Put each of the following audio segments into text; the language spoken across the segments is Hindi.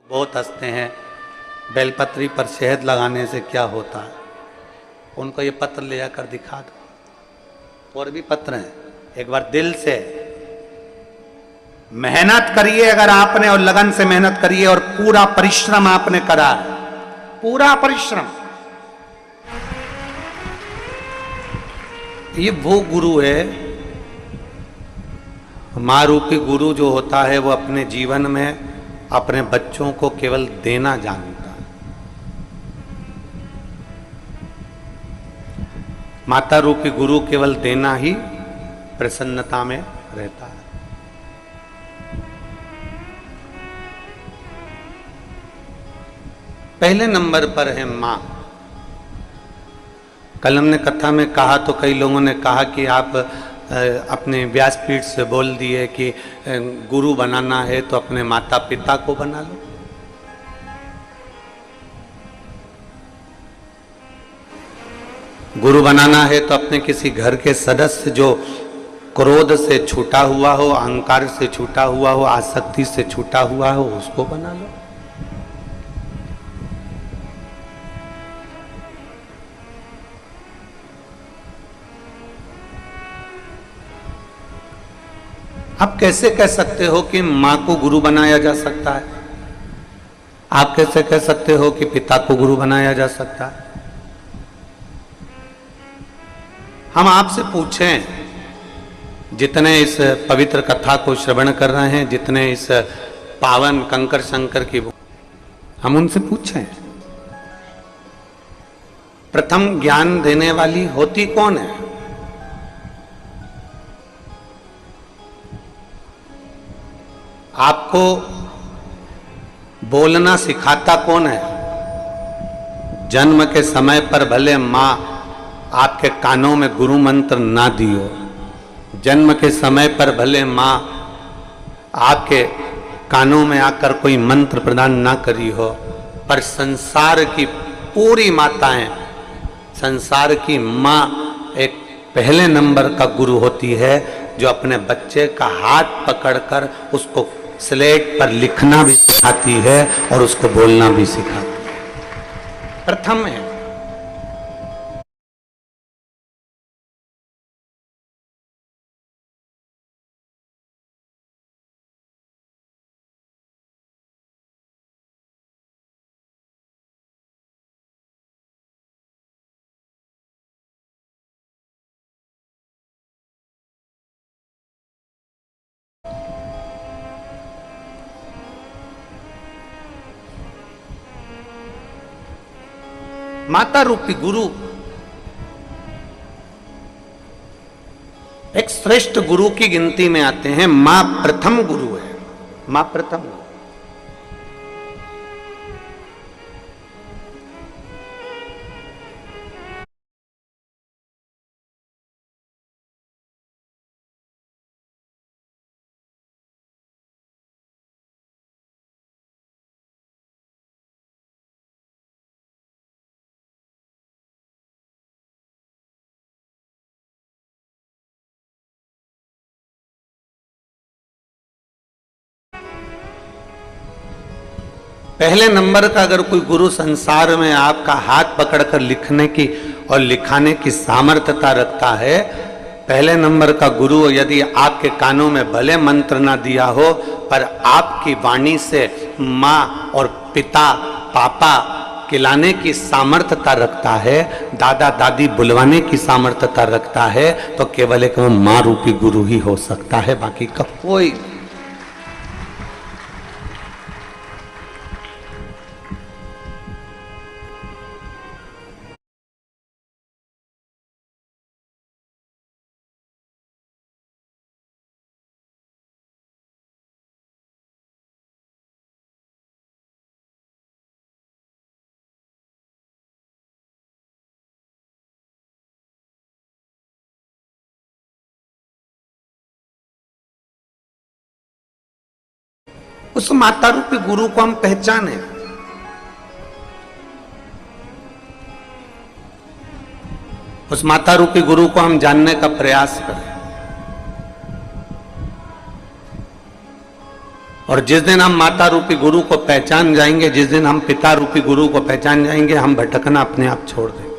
बहुत हंसते हैं, बेलपत्री पर शहद लगाने से क्या होता है। उनको ये पत्र ले जाकर दिखा दो। और भी पत्र हैं, एक बार दिल से मेहनत करिए अगर आपने, और लगन से मेहनत करिए, और पूरा परिश्रम आपने करा, पूरा परिश्रम। ये वो गुरु है, मां रूपी गुरु जो होता है वो अपने जीवन में अपने बच्चों को केवल देना जानता है। माता रूपी गुरु केवल देना ही प्रसन्नता में रहता है। पहले नंबर पर है मां। कल हमने कथा में कहा तो कई लोगों ने कहा कि आप अपने व्यासपीठ से बोल दिए कि गुरु बनाना है तो अपने माता पिता को बना लो। गुरु बनाना है तो अपने किसी घर के सदस्य जो क्रोध से छूटा हुआ हो, अहंकार से छूटा हुआ हो, आसक्ति से छूटा हुआ हो, उसको बना लो। आप कैसे कह सकते हो कि मां को गुरु बनाया जा सकता है? आप कैसे कह सकते हो कि पिता को गुरु बनाया जा सकता है? हम आपसे पूछें, जितने इस पवित्र कथा को श्रवण कर रहे हैं, जितने इस पावन कंकर शंकर की, हम उनसे पूछें, प्रथम ज्ञान देने वाली होती कौन है? आपको बोलना सिखाता कौन है? जन्म के समय पर भले मां आपके कानों में गुरु मंत्र ना दियो, जन्म के समय पर भले मां आपके कानों में आकर कोई मंत्र प्रदान ना करी हो, पर संसार की पूरी माताएं, संसार की मां एक पहले नंबर का गुरु होती है, जो अपने बच्चे का हाथ पकड़कर उसको स्लेट पर लिखना भी सिखाती है और उसको बोलना भी सिखाती है। प्रथम है। माता रूपी गुरु एक श्रेष्ठ गुरु की गिनती में आते हैं। मां प्रथम गुरु है, मां प्रथम गुरु। पहले नंबर का अगर कोई गुरु संसार में आपका हाथ पकड़कर लिखने की और लिखाने की सामर्थ्यता रखता है, पहले नंबर का गुरु यदि आपके कानों में भले मंत्र ना दिया हो, पर आपकी वाणी से माँ और पिता पापा खिलाने की सामर्थ्यता रखता है, दादा दादी बुलवाने की सामर्थ्यता रखता है, तो केवल एक वो माँ रूपी गुरु ही हो सकता है, बाकी का कोई। उस माता रूपी गुरु को हम पहचाने, उस माता रूपी गुरु को हम जानने का प्रयास करें। और जिस दिन हम माता रूपी गुरु को पहचान जाएंगे, जिस दिन हम पिता रूपी गुरु को पहचान जाएंगे, हम भटकना अपने आप छोड़ देंगे।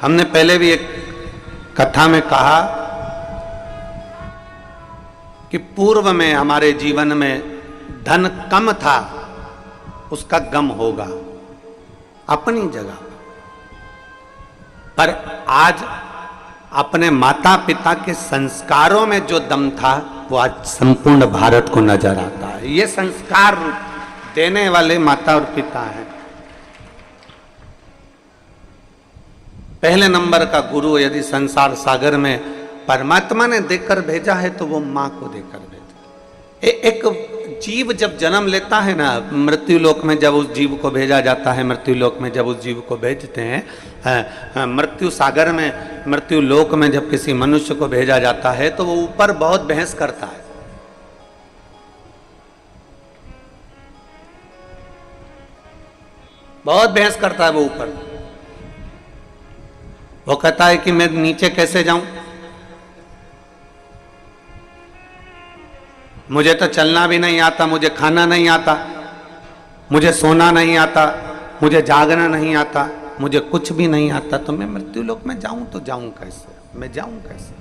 हमने पहले भी एक कथा में कहा कि पूर्व में हमारे जीवन में धन कम था, उसका गम होगा अपनी जगह, पर आज अपने माता पिता के संस्कारों में जो दम था वो आज संपूर्ण भारत को नजर आता है। ये संस्कार देने वाले माता और पिता हैं। पहले नंबर का गुरु यदि संसार सागर में परमात्मा ने देकर भेजा है तो वो मां को देकर भेजा। एक जीव जब जन्म लेता है ना, मृत्यु लोक में जब उस जीव को भेजा जाता है, मृत्यु लोक में जब उस जीव को भेजते हैं, मृत्यु सागर में, मृत्यु लोक में जब किसी मनुष्य को भेजा जाता है तो वो ऊपर बहुत बहस करता है। बहुत बहस करता है वो ऊपर। वो कहता है कि मैं नीचे कैसे जाऊं, मुझे तो चलना भी नहीं आता, मुझे खाना नहीं आता, मुझे सोना नहीं आता, मुझे जागना नहीं आता, मुझे कुछ भी नहीं आता, तो मैं मृत्यु लोक में जाऊं तो जाऊं कैसे, मैं जाऊं कैसे।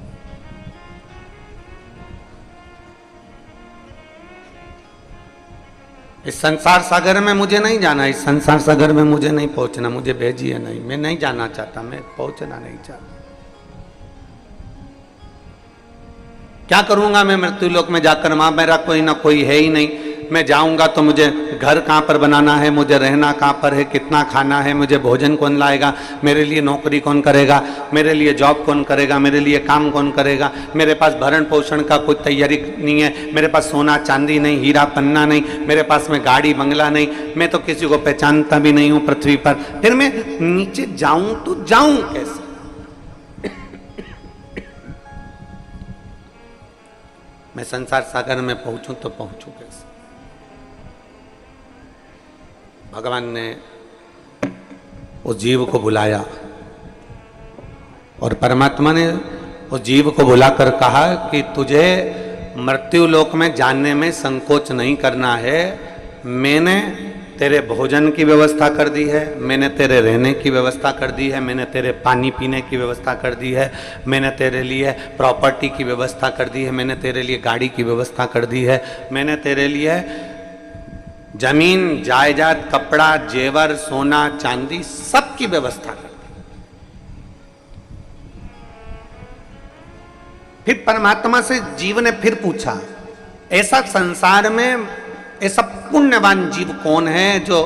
इस संसार सागर में मुझे नहीं जाना, इस संसार सागर में मुझे नहीं पहुंचना, मुझे भेजिए नहीं, मैं नहीं जाना चाहता, मैं पहुंचना नहीं चाहता। क्या करूंगा मैं मृत्यु लोक में जाकर, मां मेरा कोई ना कोई है ही नहीं, मैं जाऊंगा तो मुझे घर कहाँ पर बनाना है, मुझे रहना कहाँ पर है, कितना खाना है, मुझे भोजन कौन लाएगा, मेरे लिए नौकरी कौन करेगा, मेरे लिए जॉब कौन करेगा, मेरे लिए काम कौन करेगा, मेरे पास भरण पोषण का कोई तैयारी नहीं है, मेरे पास सोना चांदी नहीं, हीरा पन्ना नहीं, मेरे पास में गाड़ी बंगला नहीं, मैं तो किसी को पहचानता भी नहीं हूँ पृथ्वी पर, फिर मैं नीचे जाऊं तो जाऊं कैसे। मैं संसार सागर में पहुंचूं तो पहुंचूं कैसे। भगवान ने उस जीव को बुलाया और परमात्मा ने उस जीव को बुलाकर कहा कि तुझे मृत्यु लोक में जाने में संकोच नहीं करना है। मैंने तेरे भोजन की व्यवस्था कर दी है, मैंने तेरे रहने की व्यवस्था कर दी है, मैंने तेरे पानी पीने की व्यवस्था कर दी है, मैंने तेरे लिए प्रॉपर्टी की व्यवस्था कर दी है, मैंने तेरे लिए गाड़ी की व्यवस्था कर दी है, मैंने तेरे लिए जमीन जायदाद कपड़ा जेवर सोना चांदी सब की व्यवस्था कर दी। फिर परमात्मा से जीव ने फिर पूछा, ऐसा संसार में ऐसा पुण्यवान जीव कौन है जो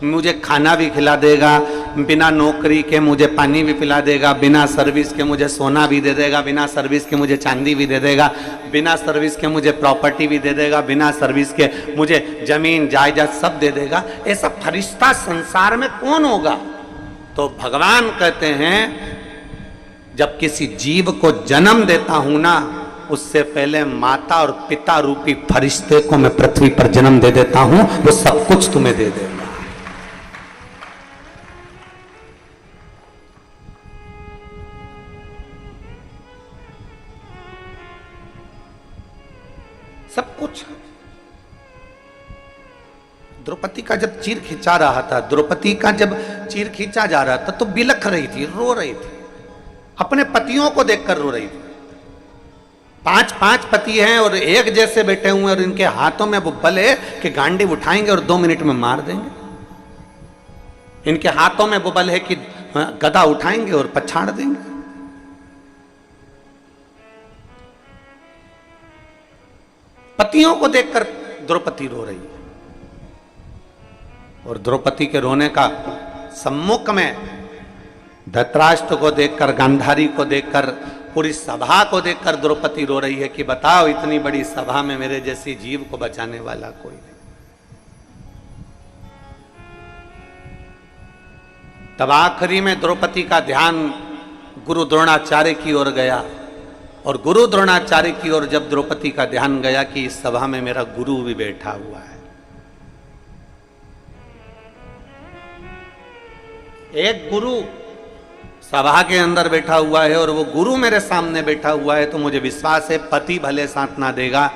मुझे खाना भी खिला देगा, बिना नौकरी के मुझे पानी भी पिला देगा, बिना सर्विस के मुझे सोना भी दे देगा, बिना सर्विस के मुझे चांदी भी दे देगा, बिना सर्विस के मुझे प्रॉपर्टी भी दे देगा, बिना सर्विस के मुझे जमीन जायदाद सब दे देगा। ऐसा फरिश्ता संसार में कौन होगा? तो भगवान कहते हैं जब किसी जीव को जन्म देता हूं ना, उससे पहले माता और पिता रूपी फरिश्ते को मैं पृथ्वी पर जन्म दे देता हूं, वो सब कुछ तुम्हें दे देगा। सब कुछ। द्रौपदी का जब चीर खींचा रहा था, द्रौपदी का जब चीर खींचा जा रहा था तो बिलख रही थी, रो रही थी, अपने पतियों को देखकर रो रही थी। 5 पति हैं और एक जैसे बैठे हुए और इनके हाथों में वो बल है कि गांडी उठाएंगे और 2 मिनट में मार देंगे। इनके हाथों में वो बल है कि गदा उठाएंगे और पछाड़ देंगे। पतियों को देखकर द्रौपदी रो रही है और द्रौपदी के रोने का सम्मुख में धृतराष्ट्र को देखकर, गांधारी को देखकर, पूरी सभा को देखकर द्रौपदी रो रही है कि बताओ इतनी बड़ी सभा में मेरे जैसी जीव को बचाने वाला कोई नहीं। तब आखिरी में द्रौपदी का ध्यान गुरु द्रोणाचार्य की ओर गया और गुरु द्रोणाचार्य की ओर जब द्रौपदी का ध्यान गया कि इस सभा में मेरा गुरु भी बैठा हुआ है, एक गुरु सभा के अंदर बैठा हुआ है और वो गुरु मेरे सामने बैठा हुआ है, तो मुझे विश्वास है पति भले साथ ना देगा,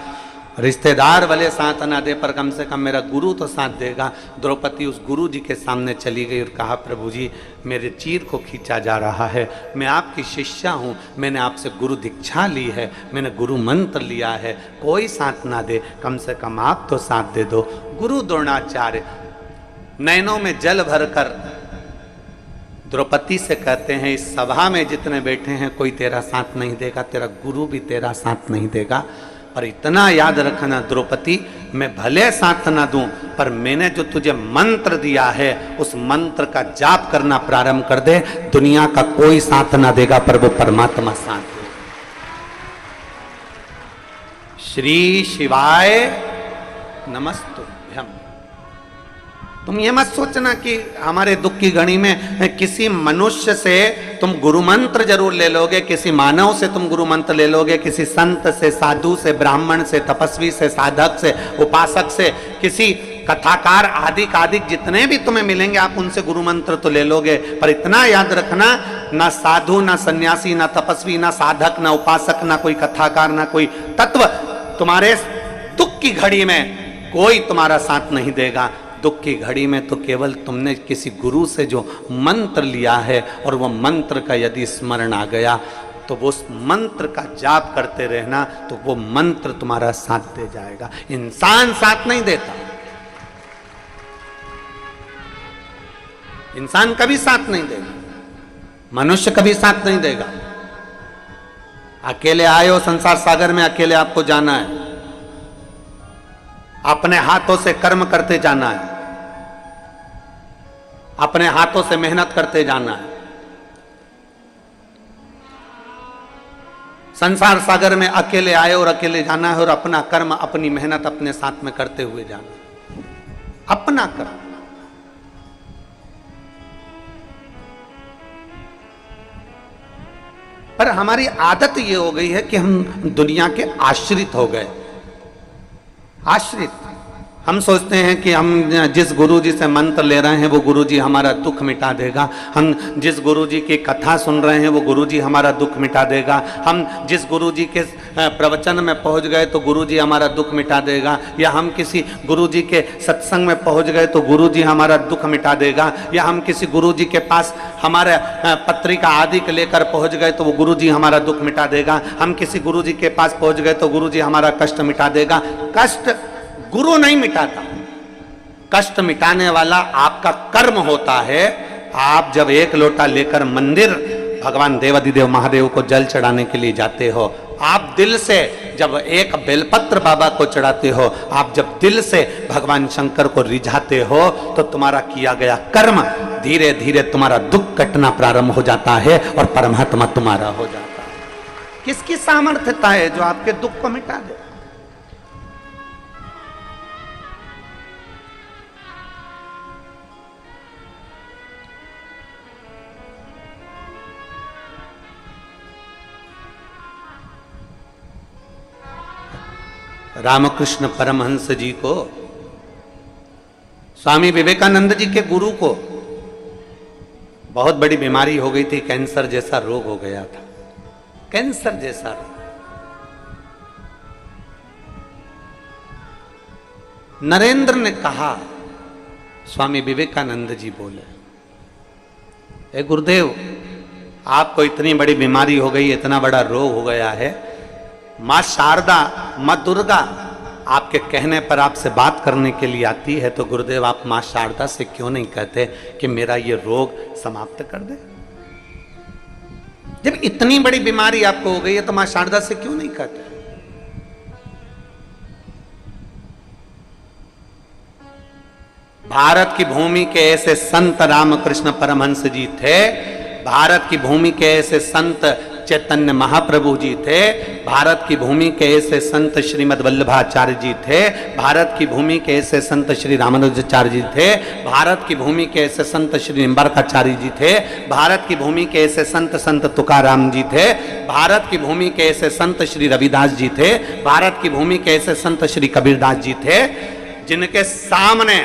रिश्तेदार भले साथ ना दे, पर कम से कम मेरा गुरु तो साथ देगा। द्रौपदी उस गुरु जी के सामने चली गई और कहा, प्रभु जी मेरे चीर को खींचा जा रहा है, मैं आपकी शिष्या हूँ, मैंने आपसे गुरु दीक्षा ली है, मैंने गुरु मंत्र लिया है, कोई साथ ना दे, कम से कम आप तो साथ दे दो। गुरु द्रोणाचार्य नैनों में जल भरकर द्रौपदी से कहते हैं, इस सभा में जितने बैठे हैं कोई तेरा साथ नहीं देगा, तेरा गुरु भी तेरा साथ नहीं देगा, पर इतना याद रखना द्रौपदी, मैं भले साथ ना दूं, पर मैंने जो तुझे मंत्र दिया है उस मंत्र का जाप करना प्रारंभ कर दे, दुनिया का कोई साथ ना देगा पर वो परमात्मा साथ दे। श्री शिवाय नमस्तुभ्यम। तुम ये मत सोचना कि हमारे दुख की घड़ी में किसी मनुष्य से तुम गुरु मंत्र जरूर ले लोगे, किसी मानव से तुम गुरु मंत्र ले लोगे, किसी संत से, साधु से, ब्राह्मण से, तपस्वी से, साधक से, उपासक से, किसी कथाकार आदि जितने भी तुम्हें मिलेंगे आप उनसे गुरु मंत्र तो ले लोगे, पर इतना याद रखना, ना साधु, ना सन्यासी, ना तपस्वी, ना साधक, ना उपासक, ना कोई कथाकार, ना कोई तत्व तुम्हारे दुख की घड़ी में कोई तुम्हारा साथ नहीं देगा। दुख की घड़ी में तो केवल तुमने किसी गुरु से जो मंत्र लिया है और वह मंत्र का यदि स्मरण आ गया तो वो उस मंत्र का जाप करते रहना, तो वो मंत्र तुम्हारा साथ दे जाएगा। इंसान साथ नहीं देता, इंसान कभी साथ नहीं देगा, मनुष्य कभी साथ नहीं देगा। अकेले आए हो संसार सागर में, अकेले आपको जाना है, अपने हाथों से कर्म करते जाना है, अपने हाथों से मेहनत करते जाना है। संसार सागर में अकेले आए और अकेले जाना है, और अपना कर्म, अपनी मेहनत अपने साथ में करते हुए जाना, अपना कर्म। पर हमारी आदत ये हो गई है कि हम दुनिया के आश्रित हो गए। आश्रित, हम सोचते हैं कि हम जिस गुरुजी से मंत्र ले रहे हैं वो गुरुजी हमारा दुख मिटा देगा, हम जिस गुरुजी की कथा सुन रहे हैं वो गुरुजी हमारा दुख मिटा देगा, हम जिस गुरुजी के प्रवचन में पहुंच गए तो गुरुजी हमारा दुख मिटा देगा, या हम किसी गुरुजी के सत्संग में पहुंच गए तो गुरुजी हमारा दुख मिटा देगा, या हम किसी गुरुजी के पास हमारे पत्रिका आदि के लेकर पहुंच गए तो वो गुरुजी हमारा दुख मिटा देगा, हम किसी गुरुजी के पास पहुंच गए तो गुरुजी हमारा कष्ट मिटा देगा। कष्ट गुरु नहीं मिटाता, कष्ट मिटाने वाला आपका कर्म होता है। आप जब एक लोटा लेकर मंदिर भगवान देवाधिदेव महादेव को जल चढ़ाने के लिए जाते हो, आप दिल से जब एक बेलपत्र बाबा को चढ़ाते हो, आप जब दिल से भगवान शंकर को रिझाते हो, तो तुम्हारा किया गया कर्म धीरे धीरे तुम्हारा दुख कटना प्रारंभ हो जाता है और परमात्मा तुम्हारा हो जाता है। किसकी सामर्थ्यता है जो आपके दुख को मिटा दे? रामकृष्ण परमहंस जी को, स्वामी विवेकानंद जी के गुरु को बहुत बड़ी बीमारी हो गई थी, कैंसर जैसा रोग हो गया था, कैंसर जैसा रोग। नरेंद्र ने कहा, स्वामी विवेकानंद जी बोले, ए गुरुदेव, आपको इतनी बड़ी बीमारी हो गई, इतना बड़ा रोग हो गया है, माँ शारदा, माँ दुर्गा आपके कहने पर आपसे बात करने के लिए आती है, तो गुरुदेव आप माँ शारदा से क्यों नहीं कहते कि मेरा ये रोग समाप्त कर दे? जब इतनी बड़ी बीमारी आपको हो गई है तो माँ शारदा से क्यों नहीं कहते? भारत की भूमि के ऐसे संत रामकृष्ण परमहंस जी थे, भारत की भूमि के ऐसे संत चैतन्य महाप्रभु जी थे, भारत की भूमि के ऐसे संत श्रीमद् वल्लभाचार्य जी थे, भारत की भूमि के ऐसे संत श्री रामानुजाचार्य जी थे, भारत की भूमि के ऐसे संत श्री निम्बार्काचार्य जी थे, भारत की भूमि के ऐसे संत तुकाराम जी थे, भारत की भूमि के ऐसे संत श्री रविदास जी थे, भारत की भूमि के ऐसे संत श्री कबीरदास जी थे, जिनके सामने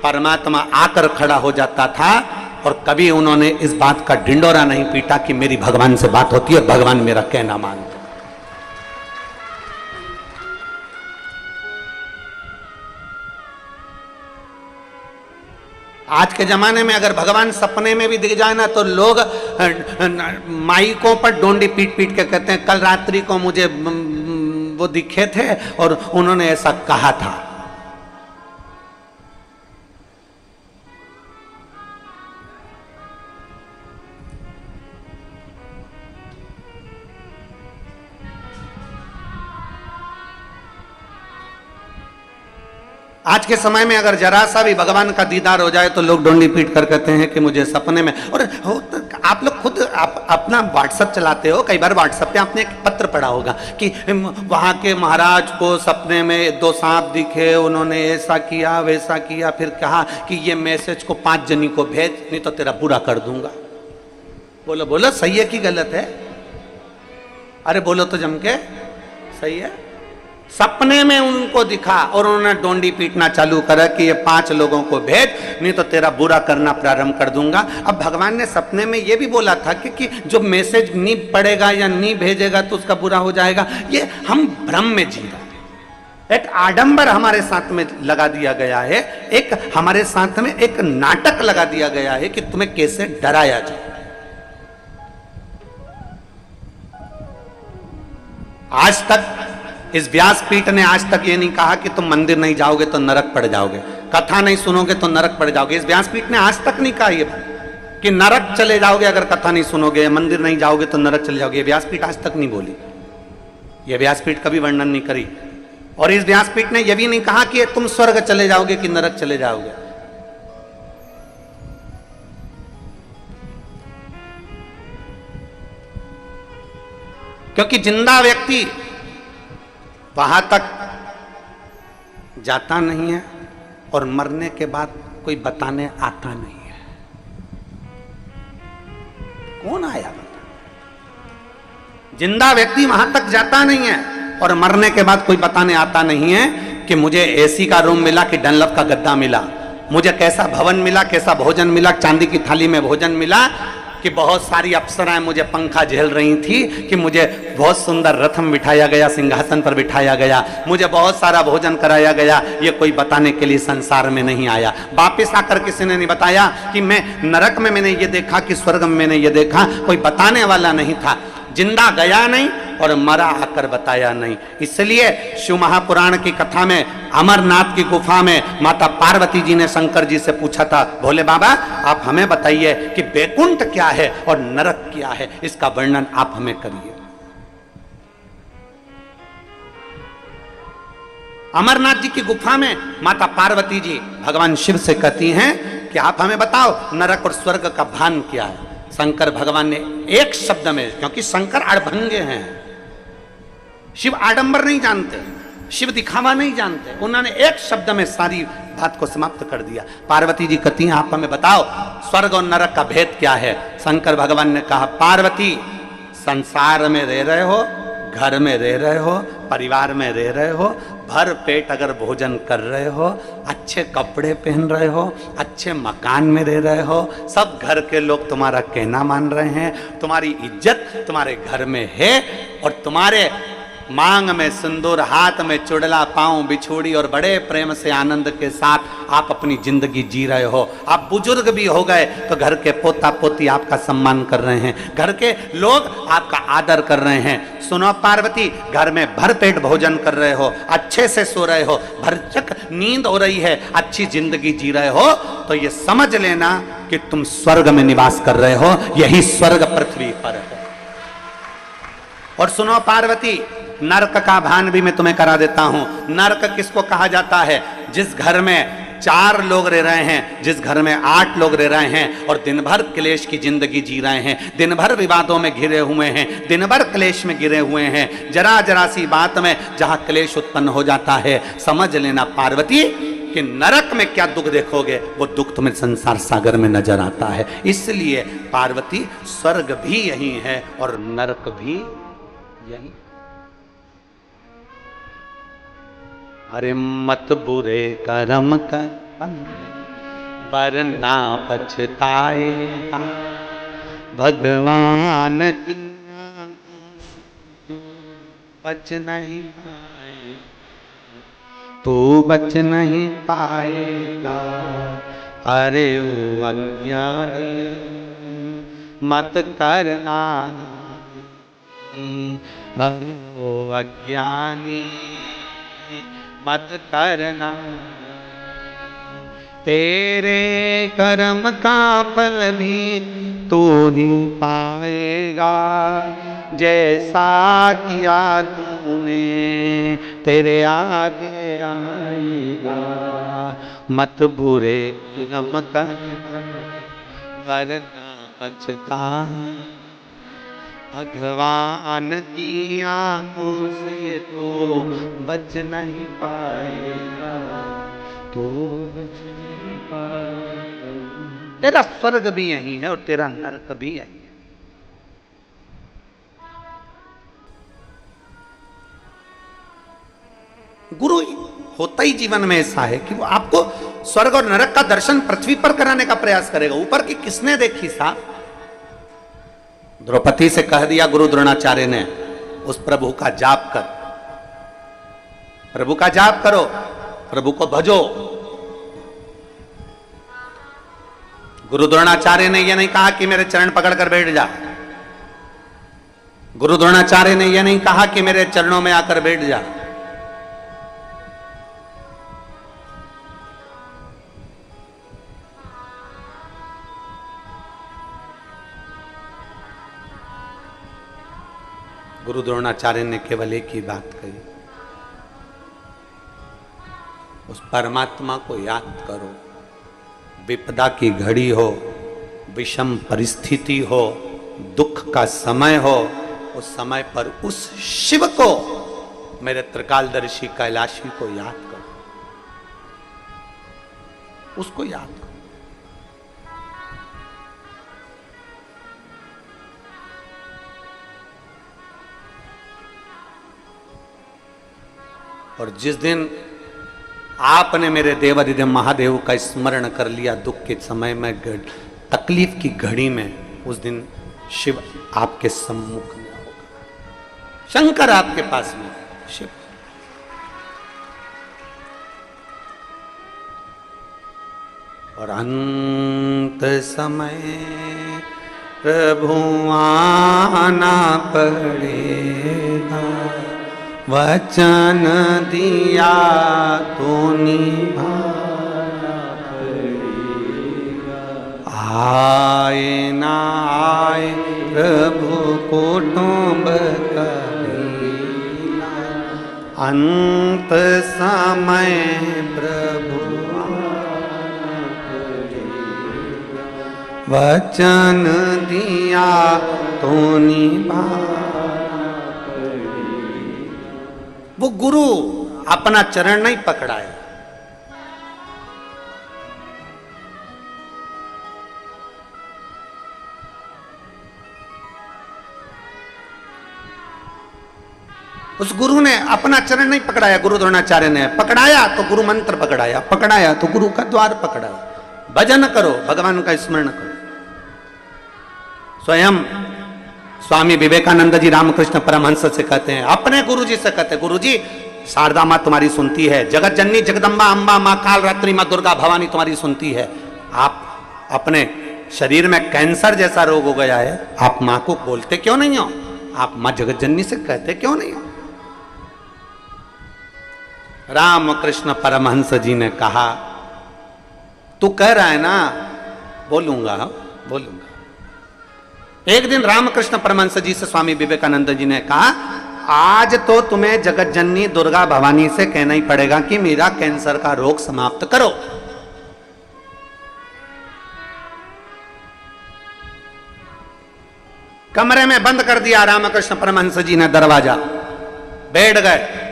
परमात्मा आकर खड़ा हो जाता था और कभी उन्होंने इस बात का ढिंडोरा नहीं पीटा कि मेरी भगवान से बात होती है और भगवान मेरा कहना मानते। आज के जमाने में अगर भगवान सपने में भी दिख जाए ना तो लोग माइकों पर डोंडी पीट पीट के कहते हैं कल रात्रि को मुझे वो दिखे थे और उन्होंने ऐसा कहा था। आज के समय में अगर जरा सा भी भगवान का दीदार हो जाए तो लोग डोंडी पीट कर कहते हैं कि मुझे सपने में। और आप लोग खुद अपना व्हाट्सएप चलाते हो, कई बार व्हाट्सएप पे आपने एक पत्र पढ़ा होगा कि वहां के महाराज को सपने में 2 सांप दिखे, उन्होंने ऐसा किया वैसा किया, फिर कहा कि ये मैसेज को 5 जनी को भेज नहीं तो तेरा बुरा कर दूंगा। बोलो बोलो सही है कि गलत है? अरे बोलो तो जम के, सही है। सपने में उनको दिखा और उन्होंने डोंडी पीटना चालू करा कि ये 5 लोगों को भेज नहीं तो तेरा बुरा करना प्रारंभ कर दूंगा। अब भगवान ने सपने में ये भी बोला था कि जो मैसेज नहीं पढ़ेगा या नहीं भेजेगा तो उसका बुरा हो जाएगा। ये हम भ्रम में जी रहे हैं, एक आडंबर हमारे साथ में लगा दिया गया है, एक हमारे साथ में एक नाटक लगा दिया गया है कि तुम्हें कैसे डराया जाए। आज तक इस व्यासपीठ ने आज तक ये नहीं कहा कि तुम मंदिर नहीं जाओगे तो नरक पड़ जाओगे, कथा नहीं सुनोगे तो नरक पड़ जाओगे। इस व्यासपीठ ने आज तक नहीं कहा ये कि नरक चले जाओगे अगर कथा नहीं सुनोगे, मंदिर नहीं जाओगे तो नरक चले जाओगे। ये व्यासपीठ आज तक नहीं बोली, ये व्यासपीठ कभी वर्णन नहीं करी। और इस व्यासपीठ ने यह भी नहीं कहा कि तुम स्वर्ग चले जाओगे कि नरक चले जाओगे। क्योंकि जिंदा व्यक्ति वहां तक जाता नहीं है और मरने के बाद कोई बताने आता नहीं है। कौन आया बता? जिंदा व्यक्ति वहां तक जाता नहीं है और मरने के बाद कोई बताने आता नहीं है कि मुझे एसी का रूम मिला कि डनलप का गद्दा मिला, मुझे कैसा भवन मिला, कैसा भोजन मिला, चांदी की थाली में भोजन मिला, कि बहुत सारी अप्सराएं मुझे पंखा झेल रही थी, कि मुझे बहुत सुंदर रथ में बिठाया गया, सिंहासन पर बिठाया गया, मुझे बहुत सारा भोजन कराया गया। ये कोई बताने के लिए संसार में नहीं आया। वापिस आकर किसी ने नहीं बताया कि मैं नरक में मैंने ये देखा कि स्वर्ग में मैंने ये देखा, कोई बताने वाला नहीं था। जिंदा गया नहीं और मरा आकर बताया नहीं। इसलिए शिव महापुराण की कथा में अमरनाथ की गुफा में माता पार्वती जी ने शंकर जी से पूछा था, भोले बाबा आप हमें बताइए कि बैकुंठ क्या है और नरक क्या है, इसका वर्णन आप हमें करिए। अमरनाथ जी की गुफा में माता पार्वती जी भगवान शिव से कहती हैं कि आप हमें बताओ नरक और स्वर्ग का भान क्या है। शंकर भगवान ने एक शब्द में, क्योंकि शंकर अड़भंगे हैं, शिव आडंबर नहीं जानते, शिव दिखावा नहीं जानते, उन्होंने एक शब्द में सारी बात को समाप्त कर दिया। पार्वती जी कहती हैं आप हमें बताओ स्वर्ग और नरक का भेद क्या है। शंकर भगवान ने कहा पार्वती संसार में रह रहे हो, घर में रह रहे हो, परिवार में रह रहे हो, भर पेट अगर भोजन कर रहे हो, अच्छे कपड़े पहन रहे हो, अच्छे मकान में रह रहे हो, सब घर के लोग तुम्हारा कहना मान रहे हैं, तुम्हारी इज्जत तुम्हारे घर में है और तुम्हारे मांग में सिंदूर, हाथ में चुड़ला, पांव बिछोड़ी और बड़े प्रेम से आनंद के साथ आप अपनी जिंदगी जी रहे हो। आप बुजुर्ग भी हो गए तो घर के पोता पोती आपका सम्मान कर रहे हैं, घर के लोग आपका आदर कर रहे हैं। सुनो पार्वती, घर में भरपेट भोजन कर रहे हो, अच्छे से सो रहे हो, भरचक नींद हो रही है, अच्छी जिंदगी जी रहे हो, तो ये समझ लेना कि तुम स्वर्ग में निवास कर रहे हो, यही स्वर्ग पृथ्वी पर है। और सुनो पार्वती, नरक का भान भी मैं तुम्हें करा देता हूं। नरक किसको कहा जाता है? जिस घर में 4 लोग रह रहे हैं, जिस घर में 8 लोग रह रहे हैं और दिन भर क्लेश की जिंदगी जी रहे हैं, दिन भर विवादों में घिरे हुए हैं, दिन भर क्लेश में घिरे हुए हैं, जरा जरा सी बात में जहां क्लेश उत्पन्न हो जाता है, समझ लेना पार्वती कि नरक में क्या दुख देखोगे, वो दुख तुम्हें संसार सागर में नजर आता है। इसलिए पार्वती स्वर्ग भी यही है और नरक भी यही। अरे मत बुरे कर्म कर वरना पछताएगा भगवान की बच नहीं पाए, तू बच नहीं पाएगा। अरे ओ अज्ञानी मत करना, ओ अज्ञानी मत करना, तेरे कर्म का फल भी तू ही पाएगा। जैसा किया तूने तेरे आगे आएगा। मत बुरे कर्म कर वरना पछता, भगवान की आंखों से तो बच नहीं पाएगा, तो बच नहीं पाएगा। तेरा स्वर्ग भी यही है और तेरा नरक भी यही है। गुरु होता ही जीवन में ऐसा है कि वो आपको स्वर्ग और नरक का दर्शन पृथ्वी पर कराने का प्रयास करेगा। ऊपर की किसने देखी साहब? द्रौपदी से कह दिया गुरु द्रोणाचार्य ने, उस प्रभु का जाप कर, प्रभु का जाप करो, प्रभु को भजो। गुरु द्रोणाचार्य ने यह नहीं कहा कि मेरे चरण पकड़कर बैठ जा। गुरु द्रोणाचार्य ने यह नहीं कहा कि मेरे चरणों में आकर बैठ जा। गुरु द्रोणाचार्य ने केवल एक ही बात कही, उस परमात्मा को याद करो। विपदा की घड़ी हो, विषम परिस्थिति हो, दुख का समय हो, उस समय पर उस शिव को, मेरे त्रिकालदर्शी कैलाशी को याद करो, उसको याद करो। और जिस दिन आपने मेरे देवाधिदेव महादेव का स्मरण कर लिया दुख के समय में, तकलीफ की घड़ी में, उस दिन शिव आपके सम्मुख में होगा, शंकर आपके पास में, शिव। और अंत समय प्रभु आना पड़ेगा, वचन दिया तो निभाना पड़ेगा। आए ना आए प्रभु कुटुंब कबीला, अंत समय प्रभु आना पड़ेगा, वचन दिया तो निभाना। वो गुरु अपना चरण नहीं पकड़ाए, उस गुरु ने अपना चरण नहीं पकड़ाया। गुरु द्रोणाचार्य ने पकड़ाया तो गुरु मंत्र पकड़ाया, पकड़ाया तो गुरु का द्वार पकड़ाया। भजन करो, भगवान का स्मरण करो। स्वयं स्वामी विवेकानंद जी रामकृष्ण परमहंस से कहते हैं, अपने गुरु जी से कहते हैं, गुरु जी शारदा माँ तुम्हारी सुनती है, जगत जननी जगदम्बा अम्बा माँ काल रात्रि माँ दुर्गा भवानी तुम्हारी सुनती है। आप अपने शरीर में कैंसर जैसा रोग हो गया है, आप माँ को बोलते क्यों नहीं हो? आप माँ जगत जननी से कहते क्यों नहीं हो? रामकृष्ण परमहंस जी ने कहा, तू कह रहा है ना, बोलूंगा बोलूंगा। एक दिन रामकृष्ण परमहंस जी से स्वामी विवेकानंद जी ने कहा, आज तो तुम्हें जगत जननी दुर्गा भवानी से कहना ही पड़ेगा कि मेरा कैंसर का रोग समाप्त करो। कमरे में बंद कर दिया रामकृष्ण परमहंस जी ने दरवाजा, बैठ गए।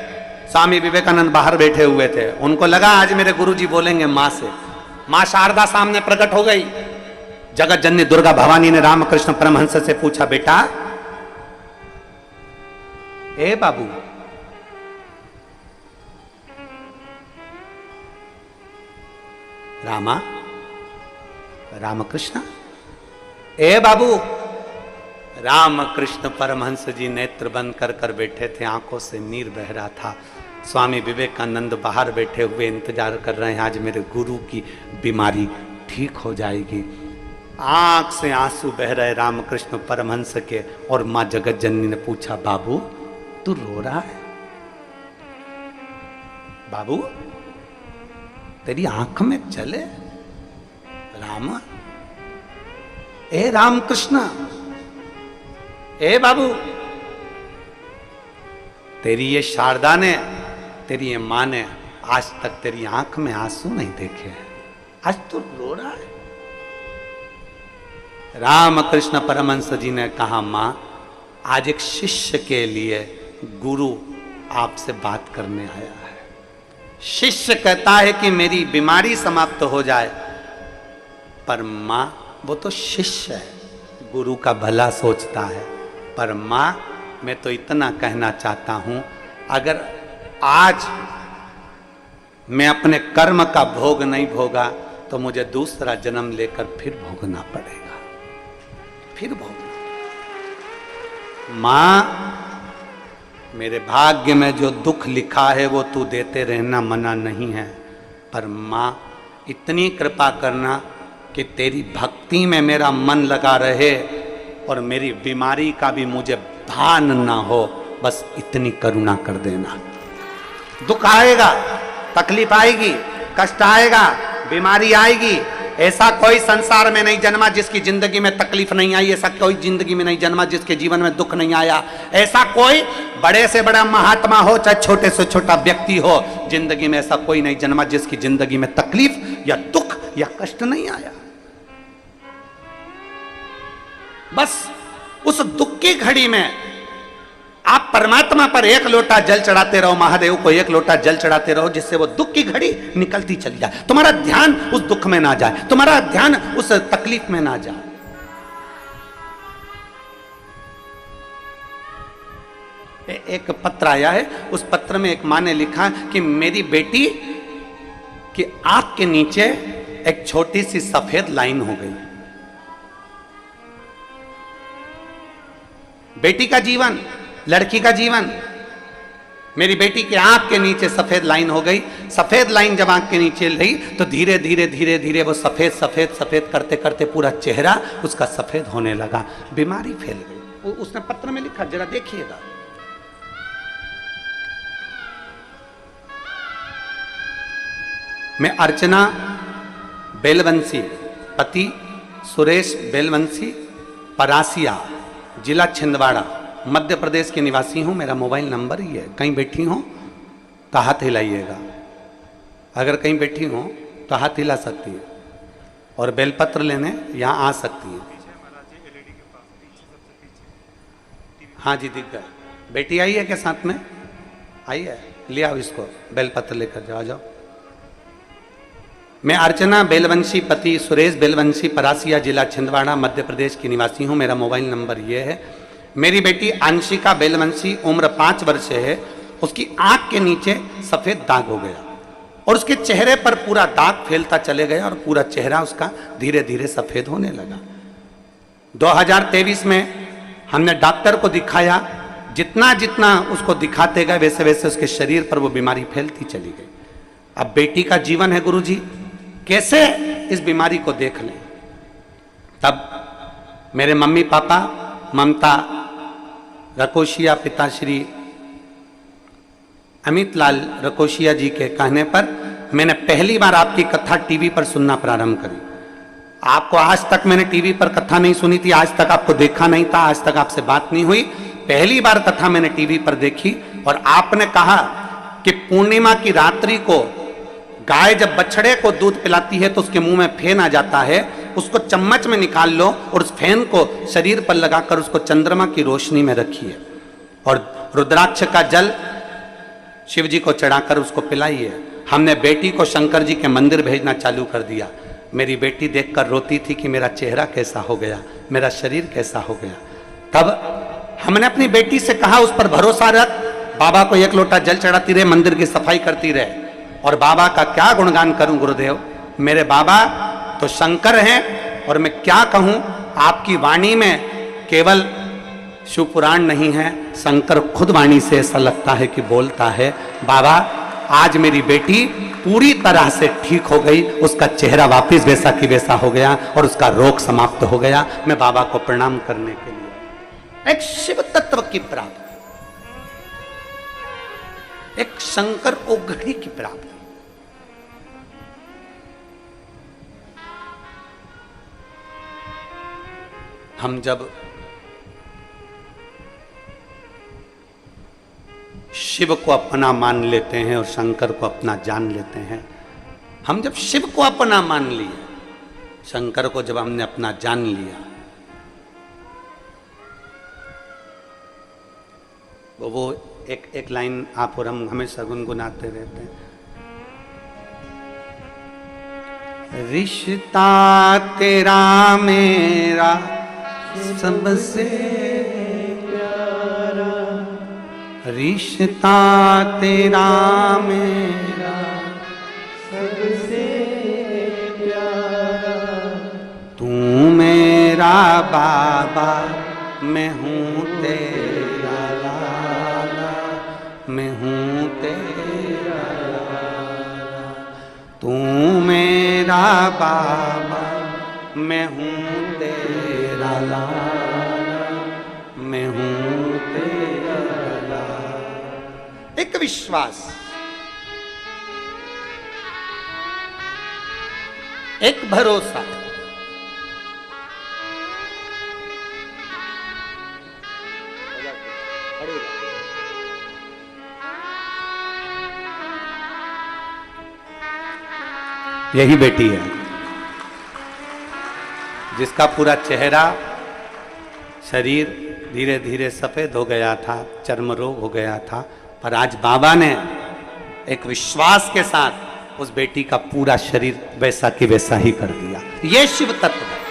स्वामी विवेकानंद बाहर बैठे हुए थे, उनको लगा आज मेरे गुरुजी बोलेंगे मां से। मां शारदा सामने प्रकट हो गई। जगत जननी दुर्गा भवानी ने रामकृष्ण परमहंस से पूछा, बेटा ए बाबू, रामा रामकृष्ण, ए बाबू। रामकृष्ण परमहंस जी नेत्र बंद कर कर बैठे थे, आंखों से नीर बह रहा था। स्वामी विवेकानंद बाहर बैठे हुए इंतजार कर रहे हैं, आज मेरे गुरु की बीमारी ठीक हो जाएगी। आंख से आंसू बह रहे रामकृष्ण परमहंस के। और मां जगत जननी ने पूछा, बाबू तू रो रहा है? बाबू तेरी आंख में चले? राम, ए रामकृष्ण, ए बाबू, तेरी ये शारदा ने, तेरी ये मां ने आज तक तेरी आंख में आंसू नहीं देखे हैं, आज तू रो रहा है? रामकृष्ण परमहंस जी ने कहा, मां आज एक शिष्य के लिए गुरु आपसे बात करने आया है। शिष्य कहता है कि मेरी बीमारी समाप्त हो जाए, पर मां वो तो शिष्य है, गुरु का भला सोचता है। पर मां मैं तो इतना कहना चाहता हूं, अगर आज मैं अपने कर्म का भोग नहीं भोगा तो मुझे दूसरा जन्म लेकर फिर भोगना पड़ेगा, फिर भोगना। मां मेरे भाग्य में जो दुख लिखा है वो तू देते रहना मना नहीं है, पर मां इतनी कृपा करना कि तेरी भक्ति में मेरा मन लगा रहे और मेरी बीमारी का भी मुझे भान ना हो, बस इतनी करुणा कर देना। दुख आएगा, तकलीफ आएगी, कष्ट आएगा, बीमारी आएगी, ऐसा कोई संसार में नहीं जन्मा जिसकी जिंदगी में तकलीफ नहीं आई, ऐसा कोई जिंदगी में नहीं जन्मा जिसके जीवन में दुख नहीं आया, ऐसा कोई बड़े से बड़ा महात्मा हो चाहे छोटे से छोटा व्यक्ति हो, जिंदगी में ऐसा कोई नहीं जन्मा जिसकी जिंदगी में तकलीफ या दुख या कष्ट नहीं आया। बस उस दुख की घड़ी में आप परमात्मा पर एक लोटा जल चढ़ाते रहो, महादेव को एक लोटा जल चढ़ाते रहो, जिससे वो दुख की घड़ी निकलती चली जाए, तुम्हारा ध्यान उस दुख में ना जाए, तुम्हारा ध्यान उस तकलीफ में ना जाए। एक पत्र आया है, उस पत्र में एक मां ने लिखा कि मेरी बेटी की आंख के नीचे एक छोटी सी सफेद लाइन हो गई। बेटी का जीवन, लड़की का जीवन, मेरी बेटी के आंख के नीचे सफेद लाइन हो गई। सफेद लाइन जब आंख के नीचे रही तो धीरे धीरे धीरे धीरे वो सफेद सफेद सफेद करते करते पूरा चेहरा उसका सफेद होने लगा, बीमारी फैल गई। उसने पत्र में लिखा, जरा देखिएगा। मैं अर्चना बेलवंशी, पति सुरेश बेलवंशी, परासिया, जिला छिंदवाड़ा, मध्य प्रदेश के निवासी हूं। मेरा मोबाइल नंबर ही है, कहीं बैठी हो तो हाथ हिलाइएगा, अगर कहीं बैठी हो तो हाथ हिला सकती है और बेलपत्र लेने यहां आ सकती है। हाँ जी दिख गया, बेटी आई है क्या साथ में? आई है, ले आओ इसको, बेलपत्र लेकर जाओ। जाओ। मैं अर्चना बेलवंशी, पति सुरेश बेलवंशी, परासिया, जिला छिंदवाड़ा, मध्य प्रदेश की निवासी हूँ। मेरा मोबाइल नंबर ये है। मेरी बेटी अंशिका बेलवंशी, उम्र 5 वर्ष है। उसकी आंख के नीचे सफेद दाग हो गया और उसके चेहरे पर पूरा दाग फैलता चले गया और पूरा चेहरा उसका धीरे धीरे सफेद होने लगा। 2023 में हमने डॉक्टर को दिखाया, जितना जितना उसको दिखाते गए वैसे वैसे उसके शरीर पर वो बीमारी फैलती चली गई। अब बेटी का जीवन है, गुरुजी कैसे इस बीमारी को देख लें। तब मेरे मम्मी पापा, ममता रकोशिया, पिताश्री अमित लाल रकोशिया जी के कहने पर मैंने पहली बार आपकी कथा टीवी पर सुनना प्रारंभ करी। आपको आज तक मैंने टीवी पर कथा नहीं सुनी थी, आज तक आपको देखा नहीं था, आज तक आपसे बात नहीं हुई। पहली बार कथा मैंने टीवी पर देखी और आपने कहा कि पूर्णिमा की रात्रि को गाय जब बछड़े को दूध पिलाती है तो उसके मुंह में फेन आ जाता है, उसको चम्मच में निकाल लो और उस फेन को शरीर पर लगाकर उसको चंद्रमा की रोशनी में रखिए और रुद्राक्ष का जल शिव जी को चढ़ाकर उसको पिलाइए। हमने बेटी को शंकर जी के मंदिर भेजना चालू कर दिया। मेरी बेटी देखकर रोती थी कि मेरा चेहरा कैसा हो गया, मेरा शरीर कैसा हो गया। तब हमने अपनी बेटी से कहा, उस पर भरोसा रख, बाबा को एक लोटा जल चढ़ाती रहे, मंदिर की सफाई करती रहे। और बाबा का क्या गुणगान करूं गुरुदेव, मेरे बाबा तो शंकर हैं और मैं क्या कहूं, आपकी वाणी में केवल शिव पुराण नहीं है, शंकर खुद वाणी से ऐसा लगता है कि बोलता है। बाबा आज मेरी बेटी पूरी तरह से ठीक हो गई, उसका चेहरा वापस वैसा की वैसा हो गया और उसका रोग समाप्त हो गया। मैं बाबा को प्रणाम करने के लिए एक शिव तत्व की प्राप्ति, एक शंकर ओघड़ी की प्राप्ति। हम जब शिव को अपना मान लेते हैं और शंकर को अपना जान लेते हैं, हम जब शिव को अपना मान लिए, शंकर को जब हमने अपना जान लिया, वो एक लाइन आप और हम हमेशा गुनगुनाते रहते हैं, रिश्ता तेरा मेरा सबसे प्यारा, रिश्ता तेरा मेरा सबसे प्यारा, तू मेरा बाबा मैं हूँ तेरा लाला, मैं हूँ तेरा लाला, तू मेरा बाबा मैं हूँ तेरा लाला, मैं हूँ तेरा लाला। एक विश्वास, एक भरोसा, यही बेटी है जिसका पूरा चेहरा शरीर धीरे धीरे सफेद हो गया था, चर्म रोग हो गया था, पर आज बाबा ने एक विश्वास के साथ उस बेटी का पूरा शरीर वैसा की वैसा ही कर दिया। यह शिव तत्व है।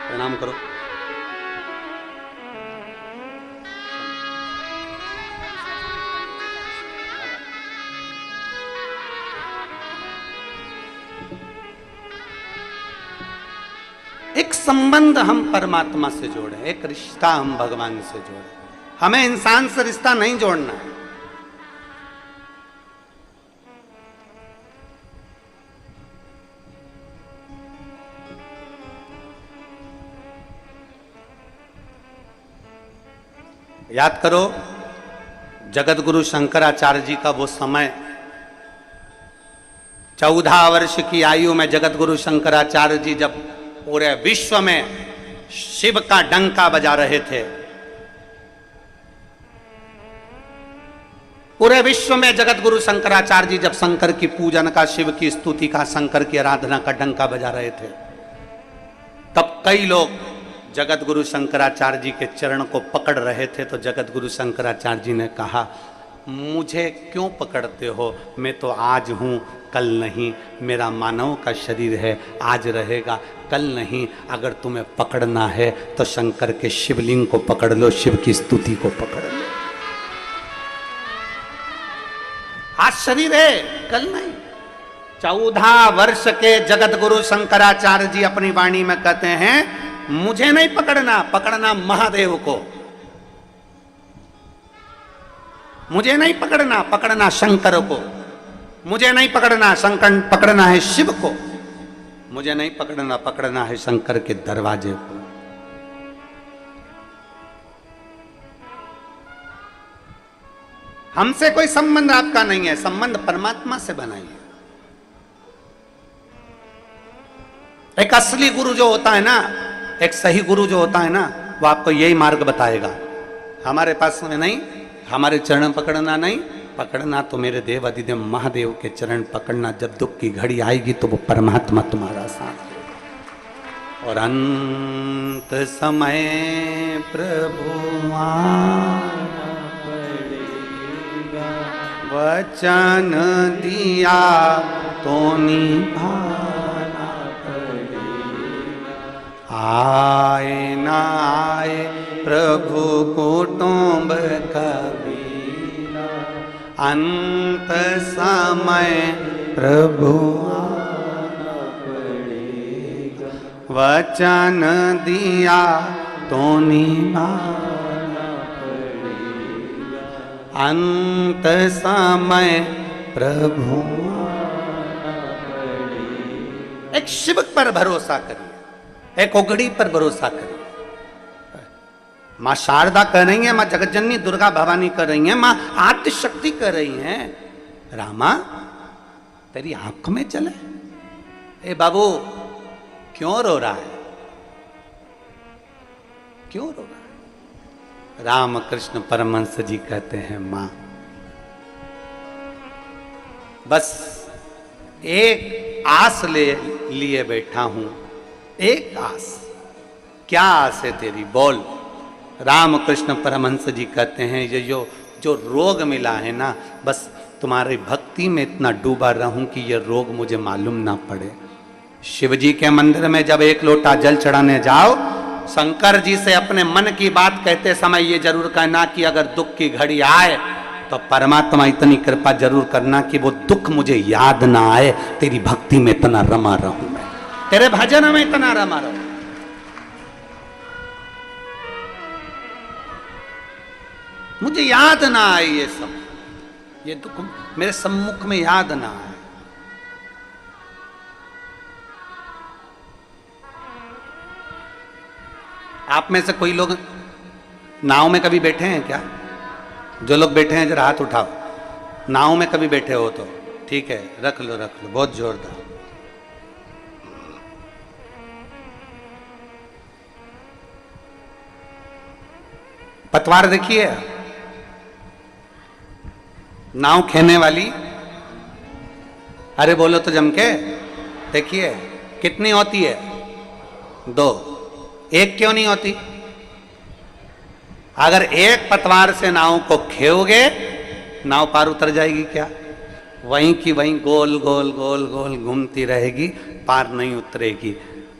प्रणाम करो। एक संबंध हम परमात्मा से जोड़े, एक रिश्ता हम भगवान से जोड़े। हमें इंसान से रिश्ता नहीं जोड़ना है। याद करो जगत गुरु शंकराचार्य जी का वो समय, 14 वर्ष की आयु में जगत गुरु शंकराचार्य जी जब पूरे विश्व में शिव का डंका बजा रहे थे, पूरे विश्व में जगत गुरु शंकराचार्य जी जब शंकर की पूजन का, शिव की स्तुति का, शंकर की आराधना का डंका बजा रहे थे, तब कई लोग जगत गुरु शंकराचार्य जी के चरण को पकड़ रहे थे। तो जगत गुरु शंकराचार्य जी ने कहा, मुझे क्यों पकड़ते हो, मैं तो आज हूँ कल नहीं, मेरा मानव का शरीर है, आज रहेगा कल नहीं। अगर तुम्हें पकड़ना है तो शंकर के शिवलिंग को पकड़ लो, शिव की स्तुति को पकड़ लो। आज शरीर है कल नहीं। 14 वर्ष के जगत गुरु शंकराचार्य जी अपनी वाणी में कहते हैं, मुझे नहीं पकड़ना, पकड़ना महादेव को, मुझे नहीं पकड़ना, पकड़ना शंकर को, मुझे नहीं पकड़ना, शंकर पकड़ना है शिव को, मुझे नहीं पकड़ना, पकड़ना है शंकर के दरवाजे को। हमसे कोई संबंध आपका नहीं है, संबंध परमात्मा से बनाइए। एक असली गुरु जो होता है ना, एक सही गुरु जो होता है ना, वो आपको यही मार्ग बताएगा। हमारे पास में नहीं, हमारे चरण पकड़ना नहीं, पकड़ना तो मेरे देव अधिदेव महादेव के चरण पकड़ना। जब दुख की घड़ी आएगी तो वो परमात्मा तुम्हारा साथ देगा। और अंत समय प्रभु आना पड़ेगा, वचन दिया तो निभाना पड़ेगा। आए ना आए प्रभु कुटुंब कबीरा, अंत समय प्रभु आना पड़ेगा। वचन दिया तो निभाना पड़ेगा, अंत समय प्रभु आना पड़ेगा। एक शिव पर भरोसा करिए, एक ओगड़ी पर भरोसा करिए। माँ शारदा कर रही है, माँ जगतजननी दुर्गा भवानी कर रही है, माँ आद्य शक्ति कर रही है। रामा तेरी आंख में चले। ए बाबू क्यों रो रहा है, क्यों रो रहा है? रामकृष्ण परमहंस जी कहते हैं मां बस एक आस लिए बैठा हूं, एक आस। क्या आस है तेरी, बोल। रामकृष्ण परमहंस जी कहते हैं ये जो रोग मिला है ना, बस तुम्हारी भक्ति में इतना डूबा रहूं कि ये रोग मुझे मालूम ना पड़े। शिव जी के मंदिर में जब एक लोटा जल चढ़ाने जाओ, शंकर जी से अपने मन की बात कहते समय ये जरूर कहना कि अगर दुख की घड़ी आए तो परमात्मा इतनी कृपा जरूर करना कि वो दुख मुझे याद ना आए। तेरी भक्ति में इतना रमा रहूं मैं, तेरे भजन में इतना रमा रहूं। मुझे याद ना आए ये सब, ये दुख मेरे सम्मुख में याद ना आए। आप में से कोई लोग नाव में कभी बैठे हैं क्या? जो लोग बैठे हैं जरा हाथ उठाओ। नाव में कभी बैठे हो तो ठीक है, रख लो रख लो, बहुत जोरदार। पतवार देखिए, नाव खेने वाली, अरे बोलो तो जम के। देखिए कितनी होती है, 2। एक क्यों नहीं होती? अगर एक पतवार से नाव को खेओगे, नाव पार उतर जाएगी क्या? वहीं की वहीं गोल गोल गोल गोल घूमती रहेगी, पार नहीं उतरेगी।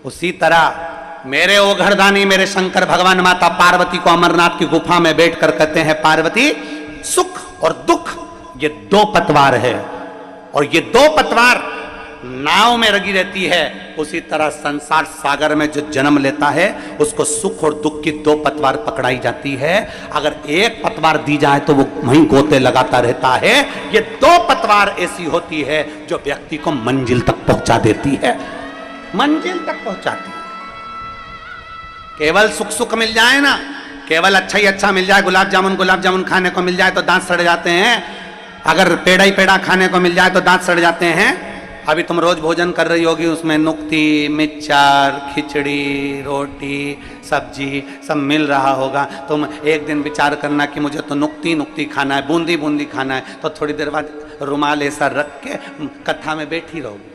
उसी तरह मेरे ओघड़दानी मेरे शंकर भगवान माता पार्वती को अमरनाथ की गुफा में बैठकर कहते हैं, पार्वती सुख और दुख ये 2 पतवार है, और ये 2 पतवार नाव में लगी रहती है। उसी तरह संसार सागर में जो जन्म लेता है उसको सुख और दुख की 2 पतवार पकड़ाई जाती है। अगर एक पतवार दी जाए तो वो वहीं गोते लगाता रहता है। ये 2 पतवार ऐसी होती है जो व्यक्ति को मंजिल तक पहुंचा देती है, मंजिल तक पहुंचाती है। केवल सुख सुख मिल जाए ना, केवल अच्छा ही अच्छा मिल जाए, गुलाब जामुन खाने को मिल जाए तो दांत सड़ जाते हैं। अगर पेड़ा ही पेड़ा खाने को मिल जाए तो दांत सड़ जाते हैं। अभी तुम रोज भोजन कर रही होगी, उसमें नुक्ती, मिक्सचर, खिचड़ी, रोटी, सब्जी सब मिल रहा होगा। तुम एक दिन विचार करना कि मुझे तो नुक्ती खाना है, बूंदी बूंदी खाना है, तो थोड़ी देर बाद रुमाल ऐसा रख के कथा में बैठी रहोगी।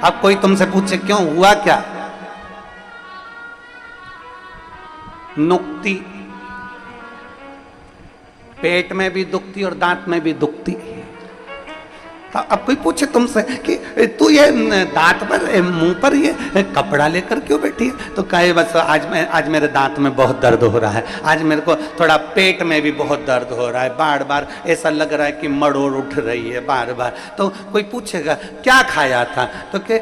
अब कोई तुमसे पूछे क्यों हुआ क्या, नुक्ती पेट में भी दुखती और दांत में भी दुखती। अब कोई पूछे तुमसे कि तू ये दांत पर मुंह पर ये कपड़ा लेकर क्यों बैठी है, तो कहे बस आज मेरे दांत में बहुत दर्द हो रहा है, आज मेरे को थोड़ा पेट में भी बहुत दर्द हो रहा है, बार बार ऐसा लग रहा है कि मड़ोड़ उठ रही है बार बार। तो कोई पूछेगा क्या खाया था, तो कि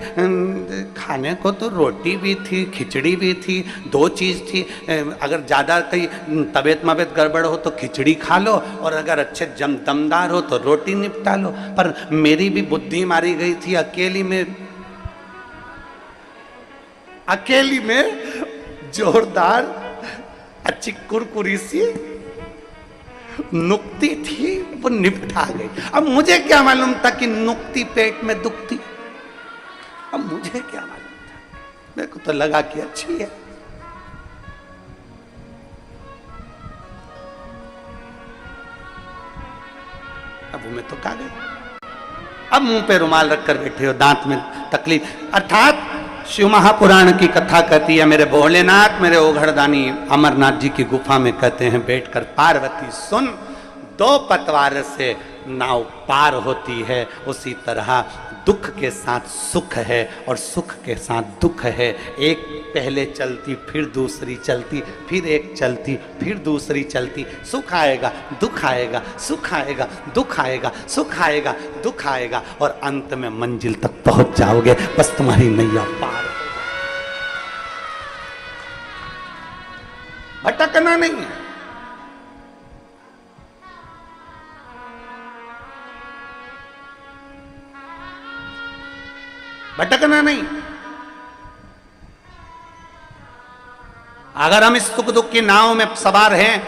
खाने को तो रोटी भी थी, खिचड़ी भी थी, 2 चीज़ थी। अगर ज़्यादा कहीं तबीयत मबीयत गड़बड़ हो तो खिचड़ी खा लो, और अगर अच्छे दमदार हो तो रोटी निपटा लो। पर मेरी भी बुद्धि मारी गई थी, अकेली में जोरदार अच्छी कुरकुरी सी नुक्ती थी, वो निपटा गई। अब मुझे क्या मालूम था कि नुक्ती पेट में दुखती, अब मुझे क्या मालूम था, मेरे को तो लगा कि अच्छी है। अब वो मैं तो खा गई। अब मुंह पे रुमाल रखकर बैठे हो, दांत में तकलीफ। अर्थात शिव महापुराण की कथा कहती है, मेरे भोलेनाथ मेरे ओघड़दानी अमरनाथ जी की गुफा में कहते हैं बैठकर, पार्वती सुन, दो पतवार से नाव पार होती है, उसी तरह दुख के साथ सुख है और सुख के साथ दुख है। एक पहले चलती, फिर दूसरी चलती, फिर एक चलती, फिर दूसरी चलती। सुख आएगा, दुख आएगा, सुख आएगा, दुख आएगा, सुख आएगा, दुख आएगा और अंत में मंजिल तक पहुंच जाओगे। बस तुम्हारी नैया पार हो, भटकना नहीं है। भटकना नहीं। अगर हम इस सुख दुख की नाव में सवार हैं,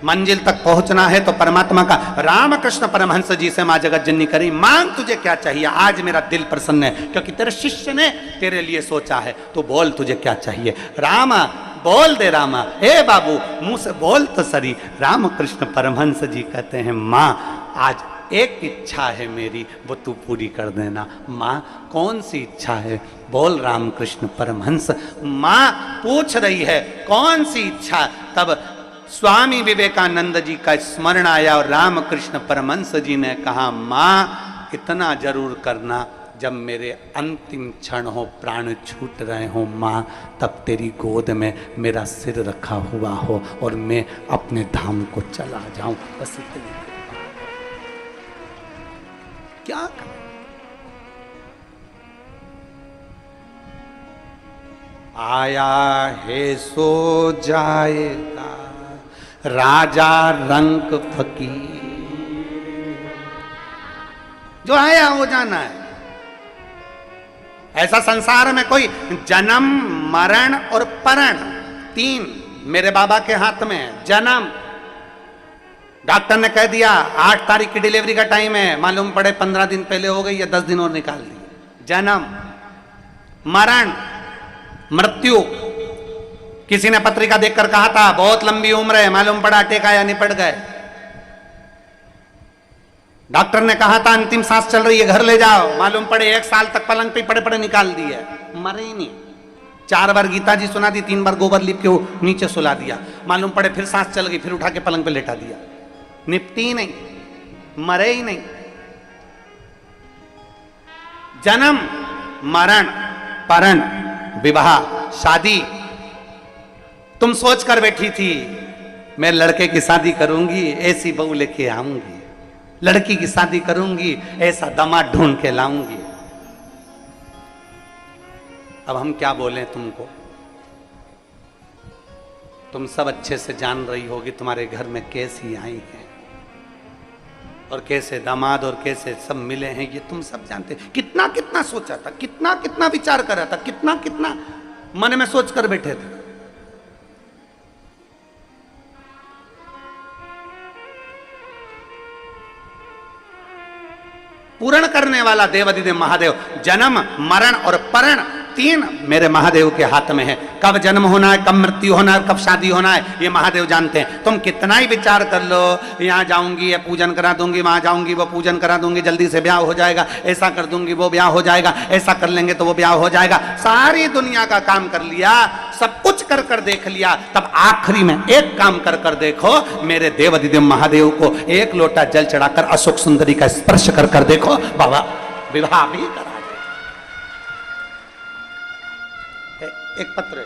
मंजिल तक पहुंचना है तो परमात्मा का, रामकृष्ण परमहंस जी से मां जगत जननी करी, मांग तुझे क्या चाहिए, आज मेरा दिल प्रसन्न है क्योंकि तेरे शिष्य ने तेरे लिए सोचा है। तो बोल तुझे क्या चाहिए। रामा बोल दे, रामा हे बाबू मुंह से बोल तो सरी। रामकृष्ण परमहंस जी कहते हैं मां आज एक इच्छा है मेरी, वो तू पूरी कर देना। माँ कौन सी इच्छा है, बोल रामकृष्ण परमहंस। माँ पूछ रही है कौन सी इच्छा। तब स्वामी विवेकानंद जी का स्मरण आया और रामकृष्ण परमहंस जी ने कहा माँ इतना जरूर करना, जब मेरे अंतिम क्षण हो, प्राण छूट रहे हो माँ, तब तेरी गोद में मेरा सिर रखा हुआ हो और मैं अपने धाम को चला जाऊं। बस इतनी क्या कर? आया है सो जाएगा राजा रंग फकीर, जो आया वो जाना है। ऐसा संसार में कोई जन्म मरण और परण तीन मेरे बाबा के हाथ में है। जन्म, डॉक्टर ने कह दिया 8 तारीख की डिलीवरी का टाइम है, मालूम पड़े 15 दिन पहले हो गई या 10 दिन और निकाल दी। जन्म, मरण, मृत्यु। किसी ने पत्रिका देखकर कहा था बहुत लंबी उम्र है, मालूम पड़ा अटैक आया, निपट गए। डॉक्टर ने कहा था अंतिम सांस चल रही है, घर ले जाओ, मालूम पड़े 1 साल तक पलंग पे पड़े पड़े निकाल दिए, मरे ही नहीं। 4 बार गीता जी सुना दी, 3 बार गोबर लिप के नीचे सुला दिया, मालूम पड़े फिर सांस चल गई, फिर उठा के पलंग पे लेटा दिया, निपटी ही नहीं, मरे ही नहीं। जन्म, मरण, परण, विवाह, शादी। तुम सोच कर बैठी थी मैं लड़के की शादी करूंगी, ऐसी बहू लेके आऊंगी, लड़की की शादी करूंगी, ऐसा दामाद ढूंढ के लाऊंगी। अब हम क्या बोलें तुमको, तुम सब अच्छे से जान रही होगी तुम्हारे घर में कैसी आई है और कैसे दामाद और कैसे सब मिले हैं, ये तुम सब जानते। कितना कितना सोचा था, कितना कितना विचार करा था, कितना कितना मन में सोच कर बैठे थे। पूर्ण करने वाला देवाधिदेव महादेव, जन्म मरण और परण तीन मेरे महादेव के हाथ में है। कब जन्म होना है, कब मृत्यु होना है, कब शादी होना है, ये महादेव जानते हैं। तुम कितना ही विचार कर लो, यहाँ जाऊंगी ये पूजन करा दूंगी, वहां जाऊंगी वो पूजन करा दूंगी, जल्दी से ब्याह हो जाएगा, ऐसा कर दूंगी वो ब्याह हो जाएगा, ऐसा कर लेंगे तो वो ब्याह हो जाएगा। सारी दुनिया का काम कर लिया, सब कुछ कर कर देख लिया, तब आखिरी में एक काम कर कर देखो, मेरे देवाधिदेव महादेव को 1 लोटा जल चढ़ाकर अशोक सुंदरी का स्पर्श कर कर देखो, बाबा विवाह भी करा। एक पत्र है,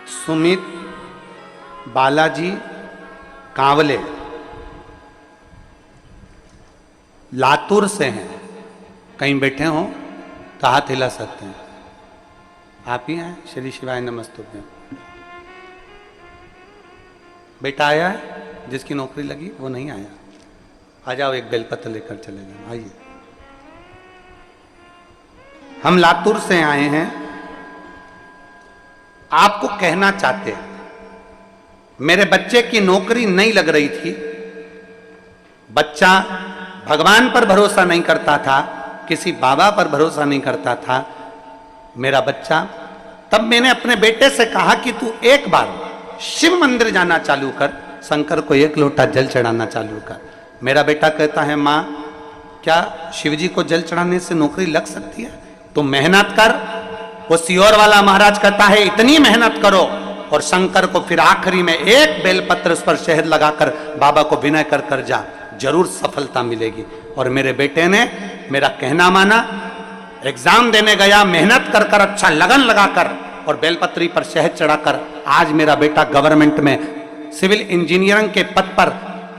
सुमित बालाजी कांवले, लातूर से हैं, कहीं बैठे हो तो हाथ हिला सकते हैं। आप ही हैं? श्री शिवाय नमस्तुभ्यं। बेटा आया है जिसकी नौकरी लगी? वो नहीं आया। आ जाओ, एक बेलपत्र लेकर चले जाओ। आइए। हम लातूर से आए हैं, आपको कहना चाहते हैं, मेरे बच्चे की नौकरी नहीं लग रही थी। बच्चा भगवान पर भरोसा नहीं करता था, किसी बाबा पर भरोसा नहीं करता था मेरा बच्चा। तब मैंने अपने बेटे से कहा कि तू एक बार शिव मंदिर जाना चालू कर, शंकर को एक लोटा जल चढ़ाना चालू कर। मेरा बेटा कहता है, माँ क्या शिव जी को जल चढ़ाने से नौकरी लग सकती है? तो मेहनत कर। वो सियोर वाला महाराज कहता है, इतनी मेहनत करो। और शंकर को फिर आखिरी में एक बेलपत्र उस पर शहद लगाकर बाबा को विनय कर कर जा, जरूर सफलता मिलेगी। और मेरे बेटे ने मेरा कहना माना, एग्जाम देने गया, मेहनत कर कर, अच्छा लगन लगाकर और बेलपत्री पर शहद चढ़ाकर आज मेरा बेटा गवर्नमेंट में सिविल इंजीनियरिंग के पद पर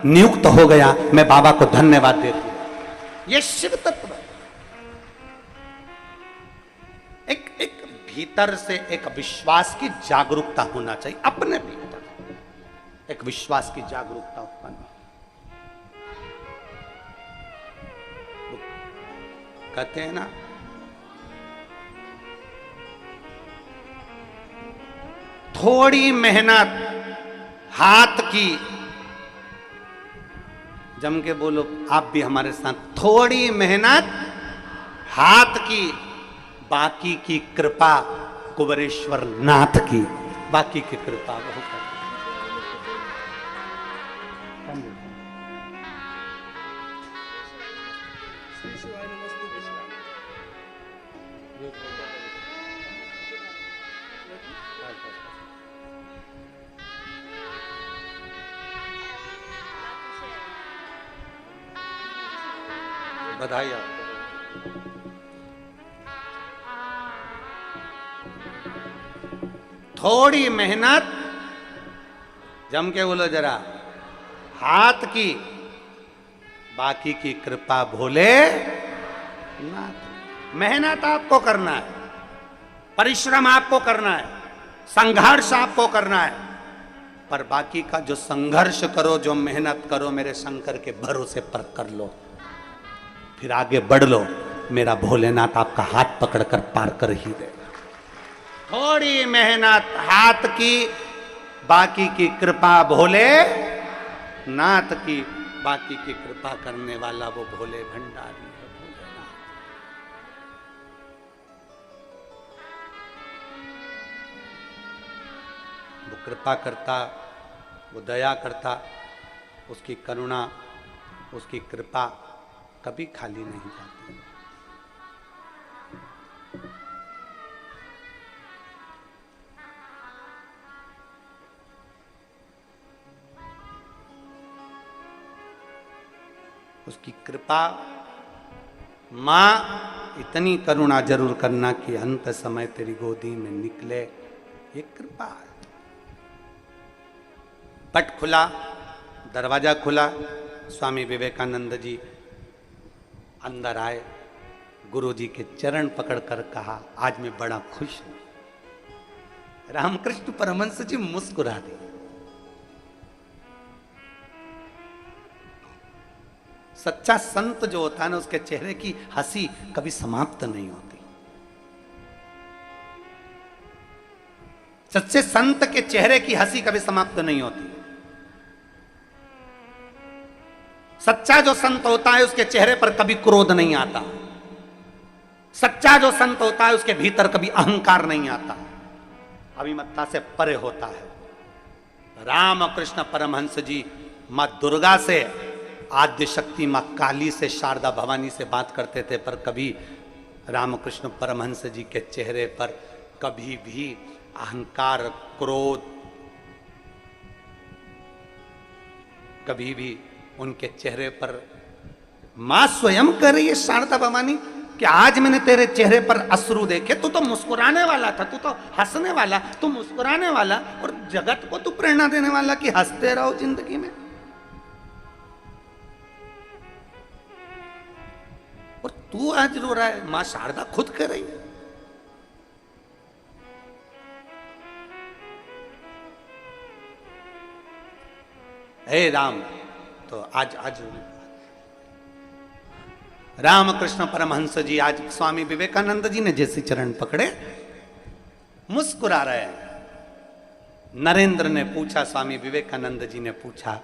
नियुक्त हो गया। मैं बाबा को धन्यवाद देती हूं। ये शिव तत्व एक भीतर से एक विश्वास की जागरूकता होना चाहिए, अपने भीतर एक विश्वास की जागरूकता उत्पन्न। कहते हैं ना, थोड़ी मेहनत हाथ की, जम के बोलो आप भी हमारे साथ, थोड़ी मेहनत हाथ की, बाकी की कृपा कुबेरेश्वर नाथ की। बाकी की कृपा बहुत बधाई आपको। थोड़ी मेहनत, जम के बोलो जरा, हाथ की, बाकी की कृपा भोले नाथ। मेहनत आपको करना है, परिश्रम आपको करना है, संघर्ष आपको करना है, पर बाकी का जो संघर्ष करो, जो मेहनत करो, मेरे शंकर के भरोसे पर कर लो, फिर आगे बढ़ लो। मेरा भोलेनाथ आपका हाथ पकड़कर पार कर ही दे। थोड़ी मेहनत हाथ की, बाकी की कृपा भोले नाथ की। बाकी की कृपा करने वाला वो भोले भंडारी है, भोलेनाथ। वो कृपा करता, वो दया करता, उसकी करुणा, उसकी कृपा कभी खाली नहीं जाती। उसकी कृपा, मां इतनी करुणा जरूर करना कि अंत समय तेरी गोदी में निकले, ये कृपा है। पट खुला, दरवाजा खुला, स्वामी विवेकानंद जी अंदर आए, गुरु जी के चरण पकड़कर कहा, आज मैं बड़ा खुश हूं। रामकृष्ण परमहंस जी मुस्कुरा दिए। सच्चा संत जो होता है ना, उसके चेहरे की हंसी कभी समाप्त नहीं होती। सच्चे संत के चेहरे की हंसी कभी समाप्त नहीं होती। सच्चा जो संत होता है उसके चेहरे पर कभी क्रोध नहीं आता। सच्चा जो संत होता है उसके भीतर कभी अहंकार नहीं आता, अभिमत्ता से परे होता है। रामकृष्ण परमहंस जी मां दुर्गा से, आद्य शक्ति मां काली से, शारदा भवानी से बात करते थे, पर कभी रामकृष्ण परमहंस जी के चेहरे पर कभी भी अहंकार, क्रोध, कभी भी उनके चेहरे पर। मां स्वयं कह रही है शारदा भवानी कि आज मैंने तेरे चेहरे पर अश्रु देखे, तू तो मुस्कुराने वाला था, तू तो हंसने वाला, तू मुस्कुराने वाला, और जगत को तू प्रेरणा देने वाला कि हंसते रहो जिंदगी में। तू आज रो रहा है? मां शारदा खुद कह रही है। हे राम, तो आज रामकृष्ण परमहंस जी, आज स्वामी विवेकानंद जी ने जैसे चरण पकड़े मुस्कुरा रहे हैं। नरेंद्र ने पूछा, स्वामी विवेकानंद जी ने पूछा,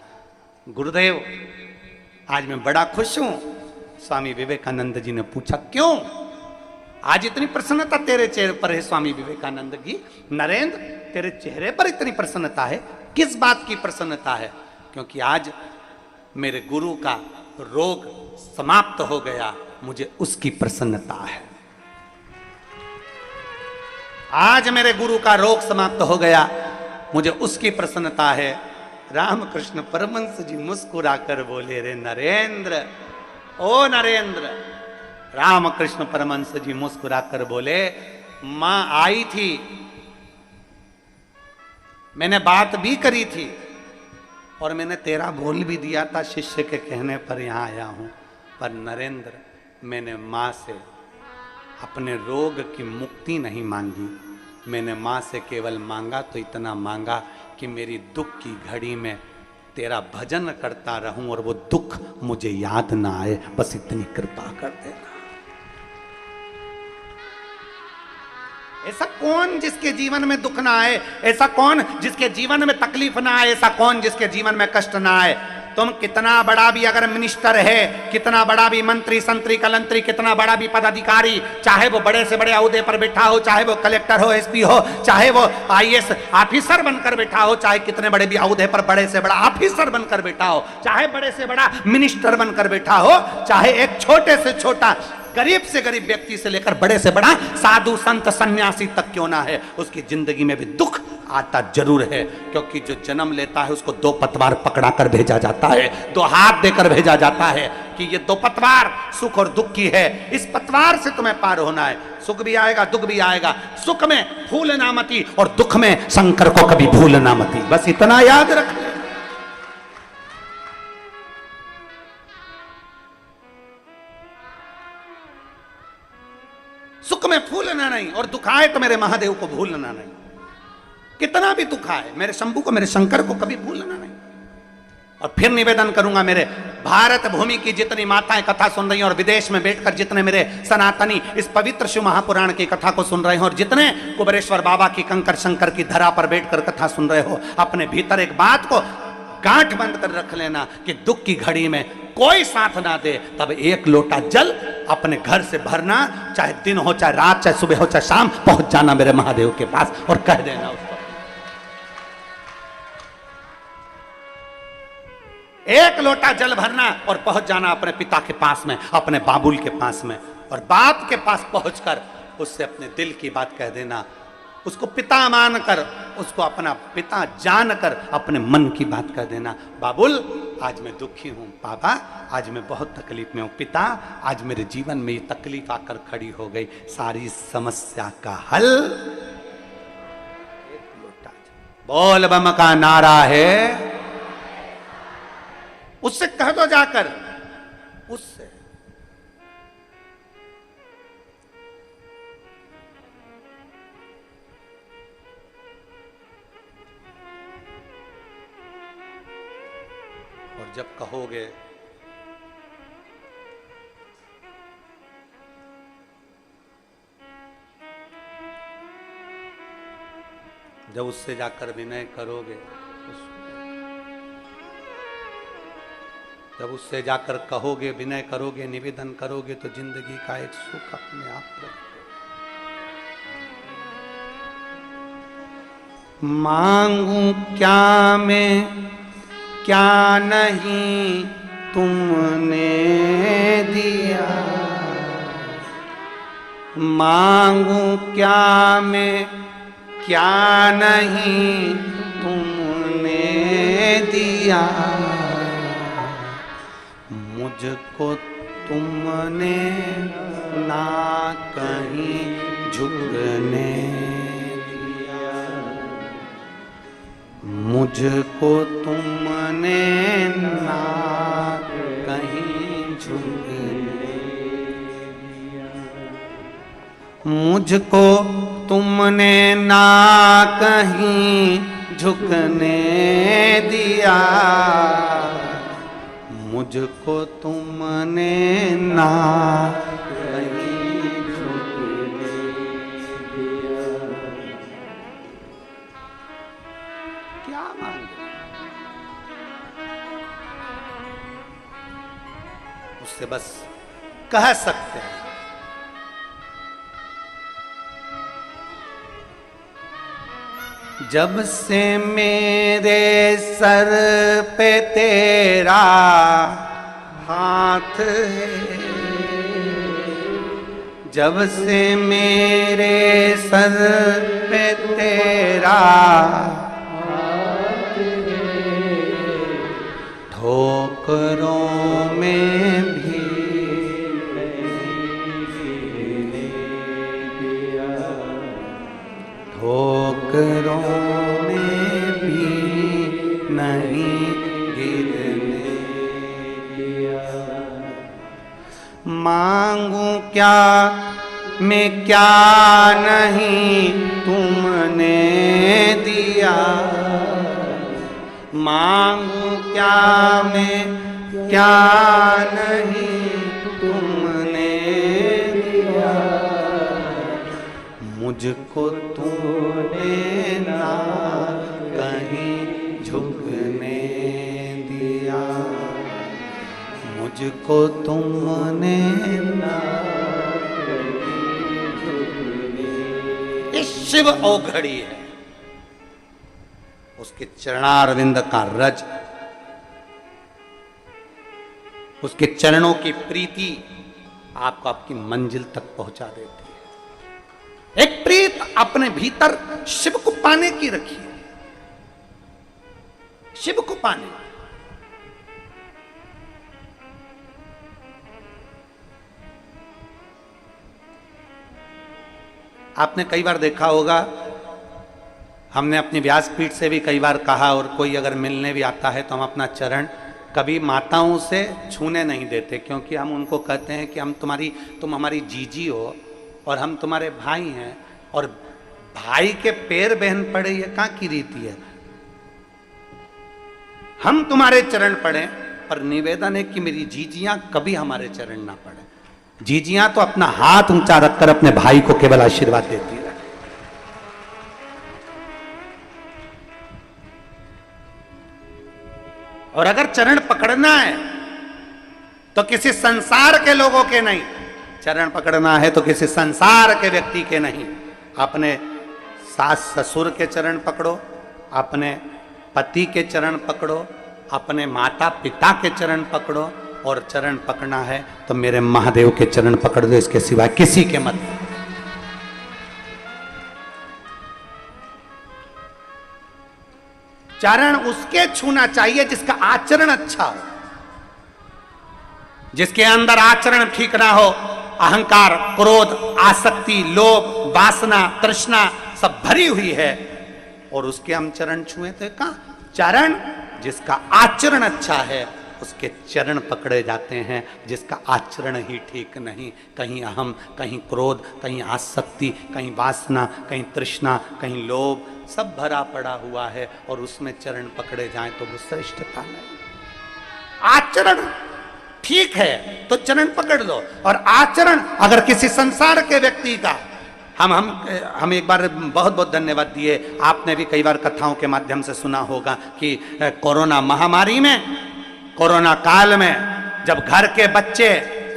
गुरुदेव आज मैं बड़ा खुश हूं। स्वामी विवेकानंद जी ने पूछा, क्यों आज इतनी प्रसन्नता तेरे चेहरे पर है? स्वामी विवेकानंद जी, नरेंद्र तेरे चेहरे पर इतनी प्रसन्नता है, किस बात की प्रसन्नता है? क्योंकि आज मेरे गुरु का रोग समाप्त हो गया, मुझे उसकी प्रसन्नता है। आज मेरे गुरु का रोग समाप्त हो गया, मुझे उसकी प्रसन्नता है। रामकृष्ण परमहंस जी मुस्कुराकर बोले, रे नरेंद्र, ओ नरेंद्र। रामकृष्ण परमहंस जी मुस्कुराकर बोले, मां आई थी, मैंने बात भी करी थी और मैंने तेरा बोल भी दिया था, शिष्य के कहने पर यहां आया हूं। पर नरेंद्र, मैंने मां से अपने रोग की मुक्ति नहीं मांगी, मैंने मां से केवल मांगा तो इतना मांगा कि मेरी दुख की घड़ी में तेरा भजन करता रहूं और वो दुख मुझे याद ना आए, बस इतनी कृपा कर देना। ऐसा कौन जिसके जीवन में दुख ना आए? ऐसा कौन जिसके जीवन में तकलीफ ना आए? ऐसा कौन जिसके जीवन में कष्ट ना आए? तुम कितना बड़ा भी अगर मिनिस्टर है, कितना बड़ा भी मंत्री संतरी कलंतरी, कितना बड़ा भी पदाधिकारी, चाहे वो बड़े से बड़े ओहदे पर बैठा हो, चाहे वो कलेक्टर हो, एसपी हो, चाहे वो आईएएस ऑफिसर बनकर बैठा हो, चाहे कितने बड़े भी ओहदे पर बड़े से बड़ा ऑफिसर बनकर बैठा हो, चाहे बड़े से बड़ा मिनिस्टर बनकर बैठा हो, चाहे एक छोटे से छोटा गरीब से गरीब व्यक्ति से लेकर बड़े से बड़ा साधु संत सन्यासी तक क्यों ना है, उसकी जिंदगी में भी दुख आता जरूर है। क्योंकि जो जन्म लेता है उसको दो पतवार पकड़ा कर भेजा जाता है, दो हाथ देकर भेजा जाता है कि ये दो पतवार सुख और दुख की है, इस पतवार से तुम्हें पार होना है। सुख भी आएगा, दुख भी आएगा, सुख में फूलना मती और दुख में शंकर को कभी भूलना मती, बस इतना याद रख। सुख में फूलना नहीं और दुख आए तो मेरे महादेव को भूलना नहीं। कितना भी दुख आए, मेरे शंभू को, मेरे शंकर को कभी भूलना नहीं। और फिर निवेदन करूंगा, मेरे भारत भूमि की जितनी माताएं कथा सुन रही हैं और विदेश में बैठकर जितने मेरे सनातनी इस पवित्र शिव महापुराण की कथा को सुन रहे हो और जितने कुबेरेश्वर बाबा की कंकर शंकर की धरा पर बैठकर कथा सुन रहे हो, अपने भीतर एक बात को गांठ बंद कर रख लेना कि दुख की घड़ी में कोई साथ ना दे, तब एक लोटा जल अपने घर से भरना, चाहे दिन हो, चाहे रात, चाहे सुबह हो, चाहे शाम, पहुंच जाना मेरे महादेव के पास और कह देना उसको, एक लोटा जल भरना और पहुंच जाना अपने पिता के पास में, अपने बाबुल के पास में, और बाप के पास पहुंचकर उससे अपने दिल की बात कह देना, उसको पिता मानकर, उसको अपना पिता जानकर अपने मन की बात कह देना। बाबुल, आज मैं दुखी हूं, बाबा आज मैं बहुत तकलीफ में हूं, पिता आज मेरे जीवन में ये तकलीफ आकर खड़ी हो गई, सारी समस्या का हल एक लोटा बोल बम का नारा है, उससे कह दो जाकर, उससे। और जब कहोगे जब उससे जाकर विनय करोगे, जब उससे जाकर कहोगे, विनय करोगे, निवेदन करोगे, तो जिंदगी का एक सुख अपने आप मांगू क्या मैं क्या नहीं तुमने दिया, मांगू क्या मैं क्या नहीं तुमने दिया, मुझको तुमने ना कहीं झुकने दिया, मुझको तुमने ना कहीं झुकने मुझको तुमने ना कहीं झुकने दिया, मुझको तुमने ना कहीं झुकने दिया। क्या मांगे? उससे बस कह सकते हैं, जब से मेरे सर पे तेरा हाथ है, जब से मेरे सर पे तेरा हाथ है, ठोकरों में भी ठोकरों में भी नहीं गिरने दिया। मांगू क्या मैं क्या नहीं तुमने दिया, मांगू क्या मैं क्या नहीं तुमने दिया, मुझको तूने ना कहीं झुकने दिया, मुझको तुमने ना कहीं झुकने। ये शिव औघड़ी है, उसके चरणारविंद का रज, उसके चरणों की प्रीति आपको आपकी मंजिल तक पहुंचा देती है। एक प्रीत अपने भीतर शिव को पाने की रखी है, शिव को पाने। आपने कई बार देखा होगा, हमने अपनी व्यासपीठ से भी कई बार कहा, और कोई अगर मिलने भी आता है तो हम अपना चरण कभी माताओं से छूने नहीं देते, क्योंकि हम उनको कहते हैं कि तुम हमारी जीजी हो और हम तुम्हारे भाई हैं, और भाई के पैर बहन पड़े ये कहाँ की रीति है। हम तुम्हारे चरण पड़े, पर निवेदन है कि मेरी जीजियां कभी हमारे चरण ना पड़े। जीजियां तो अपना हाथ ऊंचा रखकर अपने भाई को केवल आशीर्वाद देती है। और अगर चरण पकड़ना है तो किसी संसार के लोगों के नहीं, चरण पकड़ना है तो किसी संसार के व्यक्ति के नहीं। अपने सास ससुर के चरण पकड़ो, अपने पति के चरण पकड़ो, अपने माता पिता के चरण पकड़ो, और चरण पकड़ना है तो मेरे महादेव के चरण पकड़ दो, इसके सिवा किसी के मत। चरण उसके छूना चाहिए जिसका आचरण अच्छा हो, जिसके अंदर आचरण ठीक ना हो, अहंकार, क्रोध, आसक्ति, लोभ, वासना, तृष्णा सब भरी हुई है, और उसके हम चरण छुए थे। कहां? चरण जिसका आचरण अच्छा है उसके चरण पकड़े जाते हैं, जिसका आचरण ही ठीक नहीं, कहीं अहम, कहीं क्रोध, कहीं आसक्ति, कहीं वासना, कहीं तृष्णा, कहीं लोभ सब भरा पड़ा हुआ है, और उसमें चरण पकड़े जाएं तो वो श्रेष्ठता नहीं। आचरण ठीक है तो चरण पकड़ लो, और आचरण अगर किसी संसार के व्यक्ति का, हम एक बार बहुत बहुत धन्यवाद दिए। आपने भी कई बार कथाओं के माध्यम से सुना होगा कि कोरोना महामारी में, कोरोना काल में जब घर के बच्चे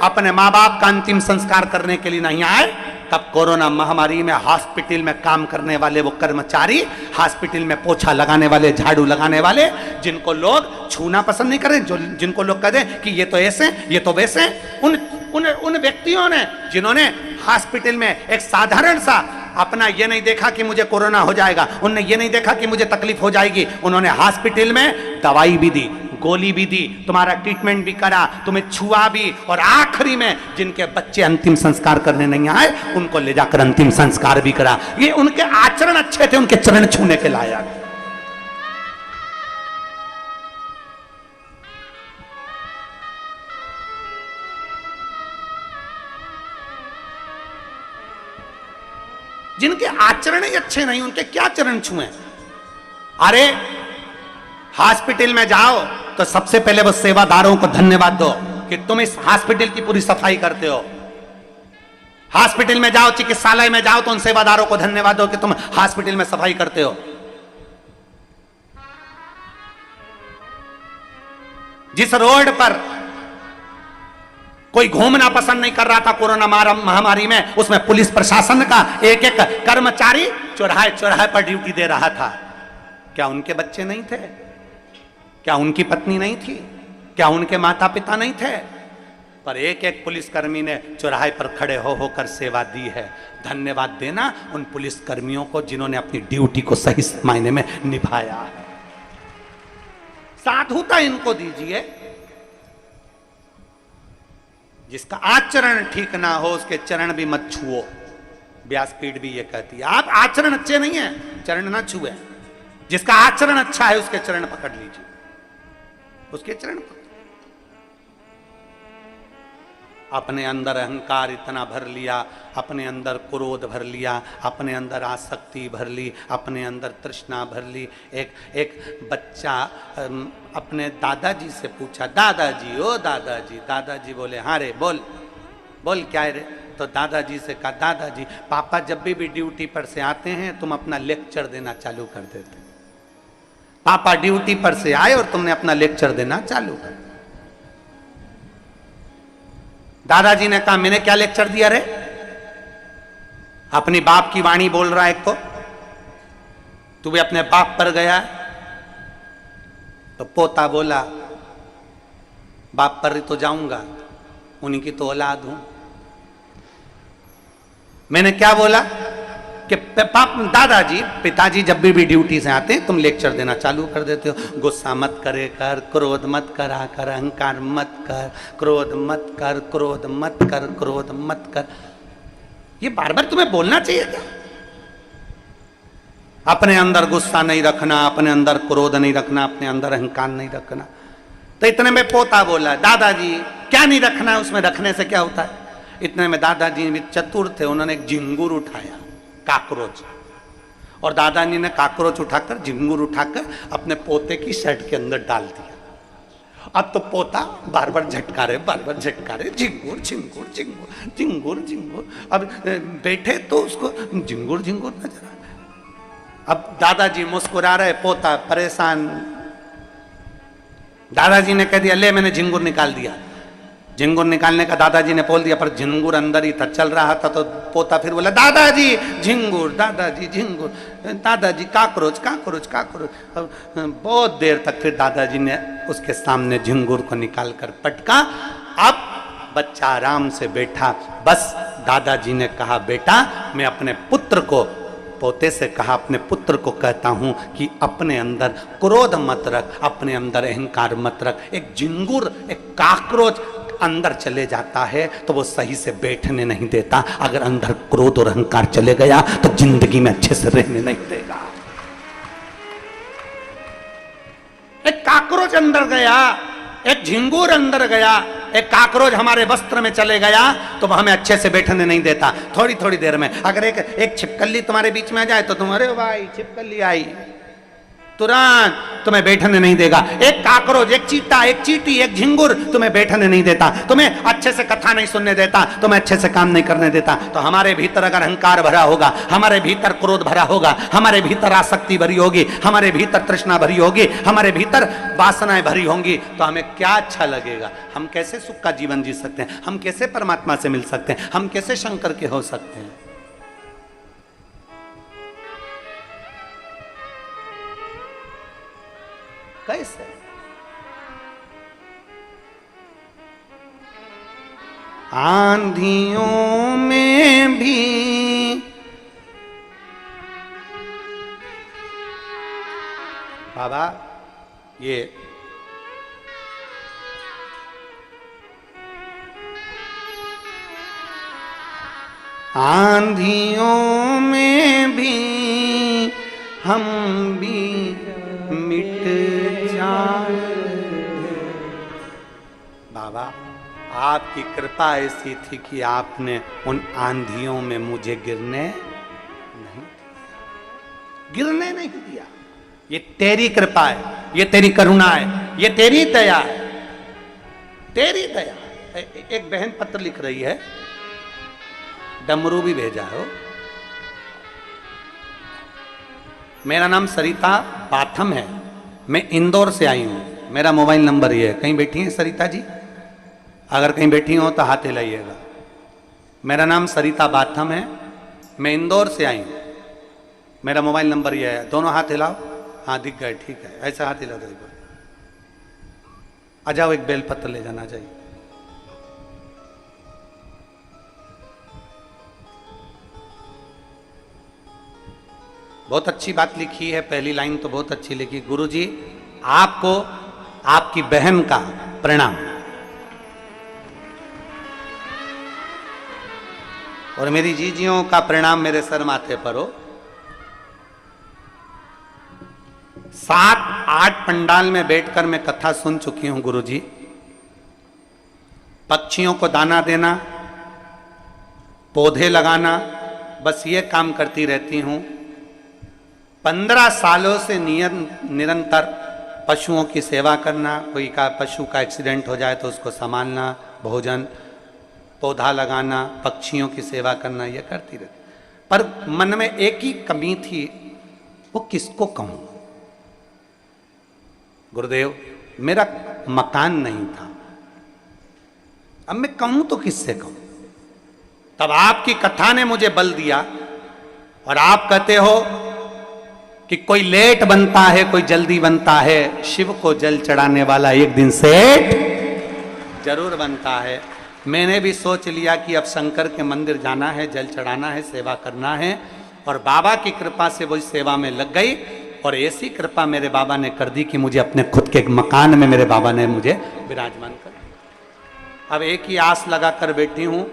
अपने माँ बाप का अंतिम संस्कार करने के लिए नहीं आए, तब कोरोना महामारी में हॉस्पिटल में काम करने वाले वो कर्मचारी, हॉस्पिटल में पोछा लगाने वाले, झाड़ू लगाने वाले, जिनको लोग छूना पसंद नहीं करें, जिनको लोग कहते हैं कि ये तो ऐसे, ये तो वैसे, उन व्यक्तियों ने, जिन्होंने हॉस्पिटल में एक साधारण सा अपना ये नहीं देखा कि मुझे कोरोना हो जाएगा, उन्होंने ये नहीं देखा कि मुझे तकलीफ हो जाएगी, उन्होंने हॉस्पिटल में दवाई भी दी, गोली भी दी, तुम्हारा ट्रीटमेंट भी करा, तुम्हें छुआ भी, और आखिरी में जिनके बच्चे अंतिम संस्कार करने नहीं आए उनको ले जाकर अंतिम संस्कार भी करा। ये उनके आचरण अच्छे थे, उनके चरण छूने के लायक। जिनके आचरण ही अच्छे नहीं, उनके क्या चरण छुए? अरे हॉस्पिटल में जाओ तो सबसे पहले वो सेवादारों को धन्यवाद दो कि तुम इस हॉस्पिटल की पूरी सफाई करते हो। हॉस्पिटल में जाओ, चिकित्सालय में जाओ तो उन सेवादारों को धन्यवाद दो कि तुम हॉस्पिटल में सफाई करते हो। जिस रोड पर कोई घूमना पसंद नहीं कर रहा था कोरोना महामारी में, उसमें पुलिस प्रशासन का एक एक कर्मचारी चौराहे चौराहे पर ड्यूटी दे रहा था। क्या उनके बच्चे नहीं थे? क्या उनकी पत्नी नहीं थी? क्या उनके माता पिता नहीं थे? पर एक एक पुलिसकर्मी ने चौराहे पर खड़े हो होकर सेवा दी है। धन्यवाद देना उन पुलिसकर्मियों को जिन्होंने अपनी ड्यूटी को सही मायने में निभाया है। साधुता इनको दीजिए। जिसका आचरण ठीक ना हो उसके चरण भी मत छुओ। व्यासपीठ भी ये कहती है, आप आचरण अच्छे नहीं है, चरण ना छुए। जिसका आचरण अच्छा है उसके चरण पकड़ लीजिए, उसके चरण पकड़। अपने अंदर अहंकार इतना भर लिया, अपने अंदर क्रोध भर लिया, अपने अंदर आसक्ति भर ली, अपने अंदर तृष्णा भर ली। एक बच्चा अपने दादाजी से पूछा, दादाजी ओ दादाजी। दादाजी बोले, हाँ रे बोल बोल क्या है रे? तो दादाजी से कहा, दादाजी पापा जब भी ड्यूटी पर से आते हैं तुम अपना लेक्चर देना चालू कर देते। पापा ड्यूटी पर से आए और तुमने अपना लेक्चर देना चालू कर। दादाजी ने कहा, मैंने क्या लेक्चर दिया रे? अपनी बाप की वाणी बोल रहा है एक तू भी अपने बाप पर गया। तो पोता बोला, बाप पर तो जाऊंगा, उन्हीं की तो औलाद हूं। मैंने क्या बोला कि दादाजी पिताजी जब भी ड्यूटी से आते हैं तुम लेक्चर देना चालू कर देते हो। गुस्सा मत करे कर, क्रोध मत करा कर, अहंकार मत कर, क्रोध मत कर, क्रोध मत कर, क्रोध मत कर। ये बार बार तुम्हें बोलना चाहिए क्या? अपने अंदर गुस्सा नहीं रखना, अपने अंदर क्रोध नहीं रखना, अपने अंदर अहंकार नहीं रखना। तो इतने में पोता बोला, दादाजी क्या नहीं रखना है, उसमें रखने से क्या होता है? इतने में दादाजी भी चतुर थे, उन्होंने एक झिंगुर उठाया, काकरोच, और दादाजी ने काकरोच उठाकर, झिंगुर उठाकर अपने पोते की शर्ट के अंदर डाल दिया। अब तो पोता बार बार झटका रहे, बार बार झटका रहे, झिंगुर झिंगुर झिंगुर झिंगुर झिंगुर। अब बैठे तो उसको झिंगुर झिंगुर नजर आ रहा। अब दादाजी मुस्कुरा रहे, पोता परेशान। दादाजी ने कह दिया, ले मैंने झिंगुर निकाल दिया। झिंगुर निकालने का दादाजी ने बोल दिया, पर झिंगुर अंदर ही था, चल रहा था। तो पोता फिर बोला, दादाजी झिंगुर, दादाजी झिंगुर, दादाजी काकरोच काकरोच काकरोच। बहुत देर तक फिर दादाजी ने उसके सामने झिंगुर को निकाल कर पटका। अब बच्चा आराम से बैठा। बस दादाजी ने कहा, बेटा मैं अपने पुत्र को, पोते से कहा, अपने पुत्र को कहता हूं कि अपने अंदर क्रोध मत रख, अपने अंदर अहंकार मत रख। एक झिंगुर, एक काकरोच अंदर चले जाता है तो वो सही से बैठने नहीं देता। अगर अंदर क्रोध और अहंकार चले गया तो जिंदगी में अच्छे से रहने नहीं देगा। एक काकरोच अंदर गया, एक झिंगुर अंदर गया, एक काकरोच हमारे वस्त्र में चले गया तो हमें अच्छे से बैठने नहीं देता। थोड़ी थोड़ी देर में अगर एक छिपकली तुम्हारे बीच में आ जाए तो तुम, अरे भाई छिपकली आई, तुरंत तुम्हें बैठने नहीं देगा। एक काकरोच, एक चीटा, एक चींटी, एक झिंगुर तुम्हें बैठने नहीं देता, तुम्हें अच्छे से कथा नहीं सुनने देता, तुम्हें अच्छे से काम नहीं करने देता। तो हमारे भीतर अगर अहंकार भरा होगा, हमारे भीतर क्रोध भरा होगा, हमारे भीतर आसक्ति भरी होगी, हमारे भीतर तृष्णा भरी होगी, हमारे भीतर वासनाएं भरी होंगी, तो हमें क्या अच्छा लगेगा? हम कैसे सुख का जीवन जी सकते हैं? हम कैसे परमात्मा से मिल सकते हैं? हम कैसे शंकर के हो सकते हैं? कैसे? आंधियों में भी बाबा, ये आंधियों में भी हम भी मिट बाबा, आपकी कृपा ऐसी थी कि आपने उन आंधियों में मुझे गिरने गिरने नहीं दिया। ये तेरी कृपा है, ये तेरी करुणा है, ये तेरी दया है, तेरी दया। एक बहन पत्र लिख रही है, डमरू भी भेजा हो। मेरा नाम सरिता बाथम है, मैं इंदौर से आई हूं, मेरा मोबाइल नंबर ये है। कहीं बैठी हैं सरिता जी? अगर कहीं बैठी हो तो हाथ हिलाइएगा। मेरा नाम सरिता बाथम है, मैं इंदौर से आई हूं, मेरा मोबाइल नंबर ये है। दोनों हाथ हिलाओ। हाँ दिख गए, ठीक है, ऐसा हाथ हिला दो। आ जाओ, एक बेलपत्र ले जाना चाहिए। बहुत अच्छी बात लिखी है, पहली लाइन तो बहुत अच्छी लिखी। गुरुजी आपको आपकी बहन का प्रणाम, और मेरी जीजियों का प्रणाम मेरे सर माथे पर हो। 7-8 पंडाल में बैठकर मैं कथा सुन चुकी हूं गुरुजी। पक्षियों को दाना देना, पौधे लगाना, बस ये काम करती रहती हूं। 15 सालों से निरंतर पशुओं की सेवा करना, कोई का पशु का एक्सीडेंट हो जाए तो उसको संभालना, भोजन, पौधा लगाना, पक्षियों की सेवा करना, ये करती रहती। पर मन में एक ही कमी थी, वो किसको कहूं? गुरुदेव मेरा मकान नहीं था, अब मैं कहूं तो किससे कहूं? तब आपकी कथा ने मुझे बल दिया, और आप कहते हो कि कोई लेट बनता है, कोई जल्दी बनता है, शिव को जल चढ़ाने वाला एक दिन सेठ जरूर बनता है। मैंने भी सोच लिया कि अब शंकर के मंदिर जाना है, जल चढ़ाना है, सेवा करना है, और बाबा की कृपा से वही सेवा में लग गई। और ऐसी कृपा मेरे बाबा ने कर दी कि मुझे अपने खुद के एक मकान में मेरे बाबा ने मुझे विराजमान कर दिया। अब एक ही आस लगा कर बैठी हूं,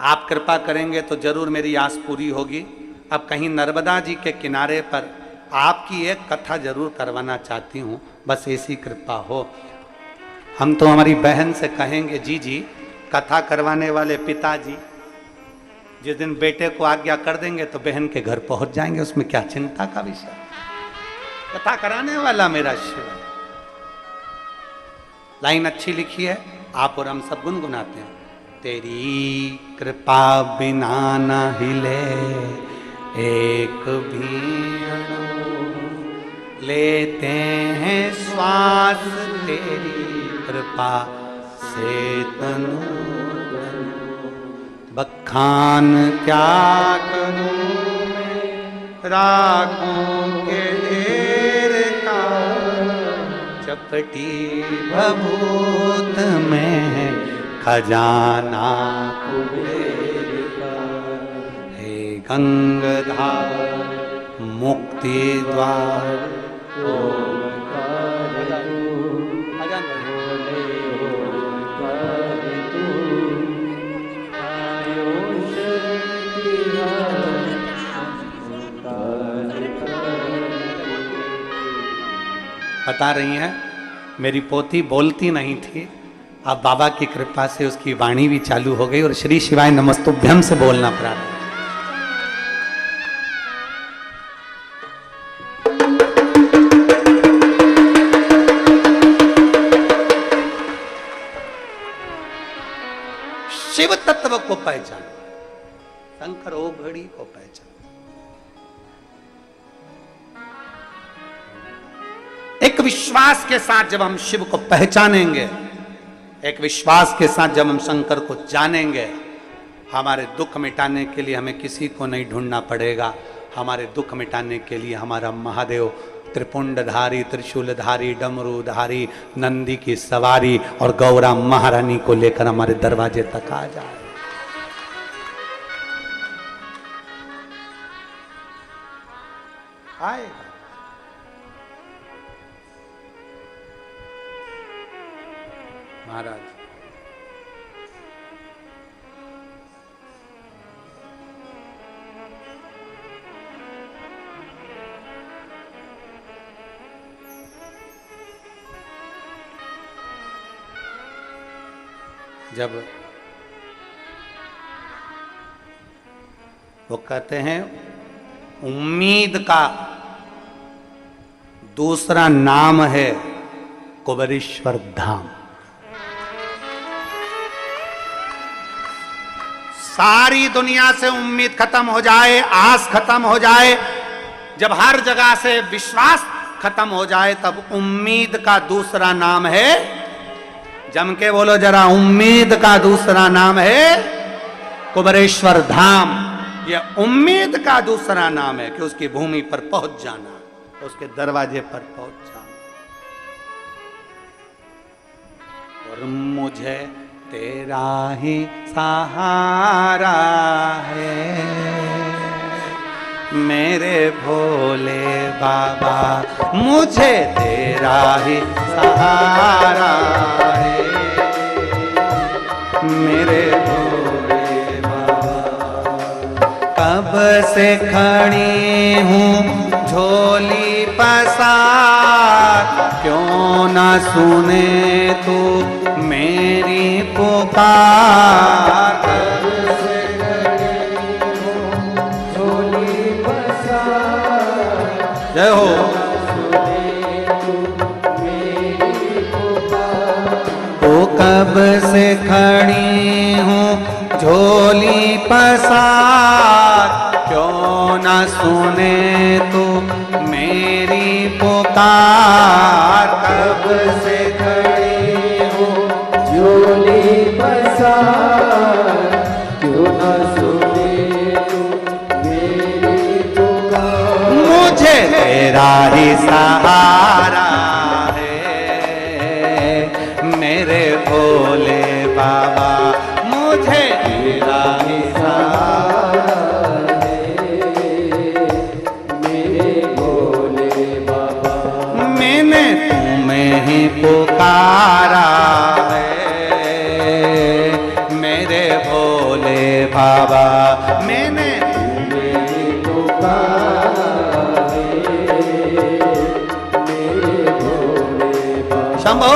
आप कृपा करेंगे तो जरूर मेरी आस पूरी होगी। अब कहीं नर्मदा जी के किनारे पर आपकी एक कथा जरूर करवाना चाहती हूँ, बस ऐसी कृपा हो। हम तो हमारी बहन से कहेंगे, जी जी कथा करवाने वाले पिताजी जिस दिन बेटे को आज्ञा कर देंगे तो बहन के घर पहुंच जाएंगे, उसमें क्या चिंता का विषय। कथा कराने वाला मेरा शिव। लाइन अच्छी लिखी है, आप और हम सब गुनगुनाते हैं। तेरी कृपा बिना न हिले एक भी अणु, लेते हैं श्वास तेरी कृपा से तनु। बखान क्या करूं राखों के ढेर का, चपटी भभूत में खजाना कुबेर का। हे गंगाधार मुक्ति द्वार, बता रही हैं मेरी पोती बोलती नहीं थी, अब बाबा की कृपा से उसकी वाणी भी चालू हो गई और श्री शिवाय नमस्तुभ्यम से बोलना प्रारंभ। शिव तत्व को पहचान, शंकर ओघड़ी को पहचान। एक विश्वास के साथ जब हम शिव को पहचानेंगे, एक विश्वास के साथ जब हम शंकर को जानेंगे, हमारे दुख मिटाने के लिए हमें किसी को नहीं ढूंढना पड़ेगा। हमारे दुख मिटाने के लिए हमारा महादेव त्रिपुंडधारी, त्रिशूलधारी, डमरूधारी, नंदी की सवारी और गौरा महारानी को लेकर हमारे दरवाजे तक आ जाए। आएगा महाराज। जब वो कहते हैं उम्मीद का दूसरा नाम है कुबेरेश्वर धाम। सारी दुनिया से उम्मीद खत्म हो जाए, आस खत्म हो जाए, जब हर जगह से विश्वास खत्म हो जाए, तब उम्मीद का दूसरा नाम है, जम के बोलो जरा, उम्मीद का दूसरा नाम है कुबेरेश्वर धाम। यह उम्मीद का दूसरा नाम है कि उसकी भूमि पर पहुंच जाना, उसके दरवाजे पर पहुंच जाना। और मुझे तेरा ही सहारा है मेरे भोले बाबा, मुझे तेरा ही सहारा है मेरे भोले बाबा। कब से खड़ी हूँ झोली पसार, क्यों ना सुने तू मेरी पुकार। कब से खड़ी हूँ झोली पसार, जय हो, तो कब से खड़ी हूँ झोली पसार, क्यों ना सुने तू मेरी पुकार। कब से खड़ी हूँ झोली पसार, क्यों ना सुने तू मेरी पुकार। मुझे तेरा ही सहारा है मेरे भोले बाबा, मुझे तेरा ही सहारा है मेरे भोले बाबा। मैंने तुम्हें ही पुकारा है मेरे भोले बाबा, मैंने तुम्हें ही पुकारा है मेरे भोले बाबा। शंभो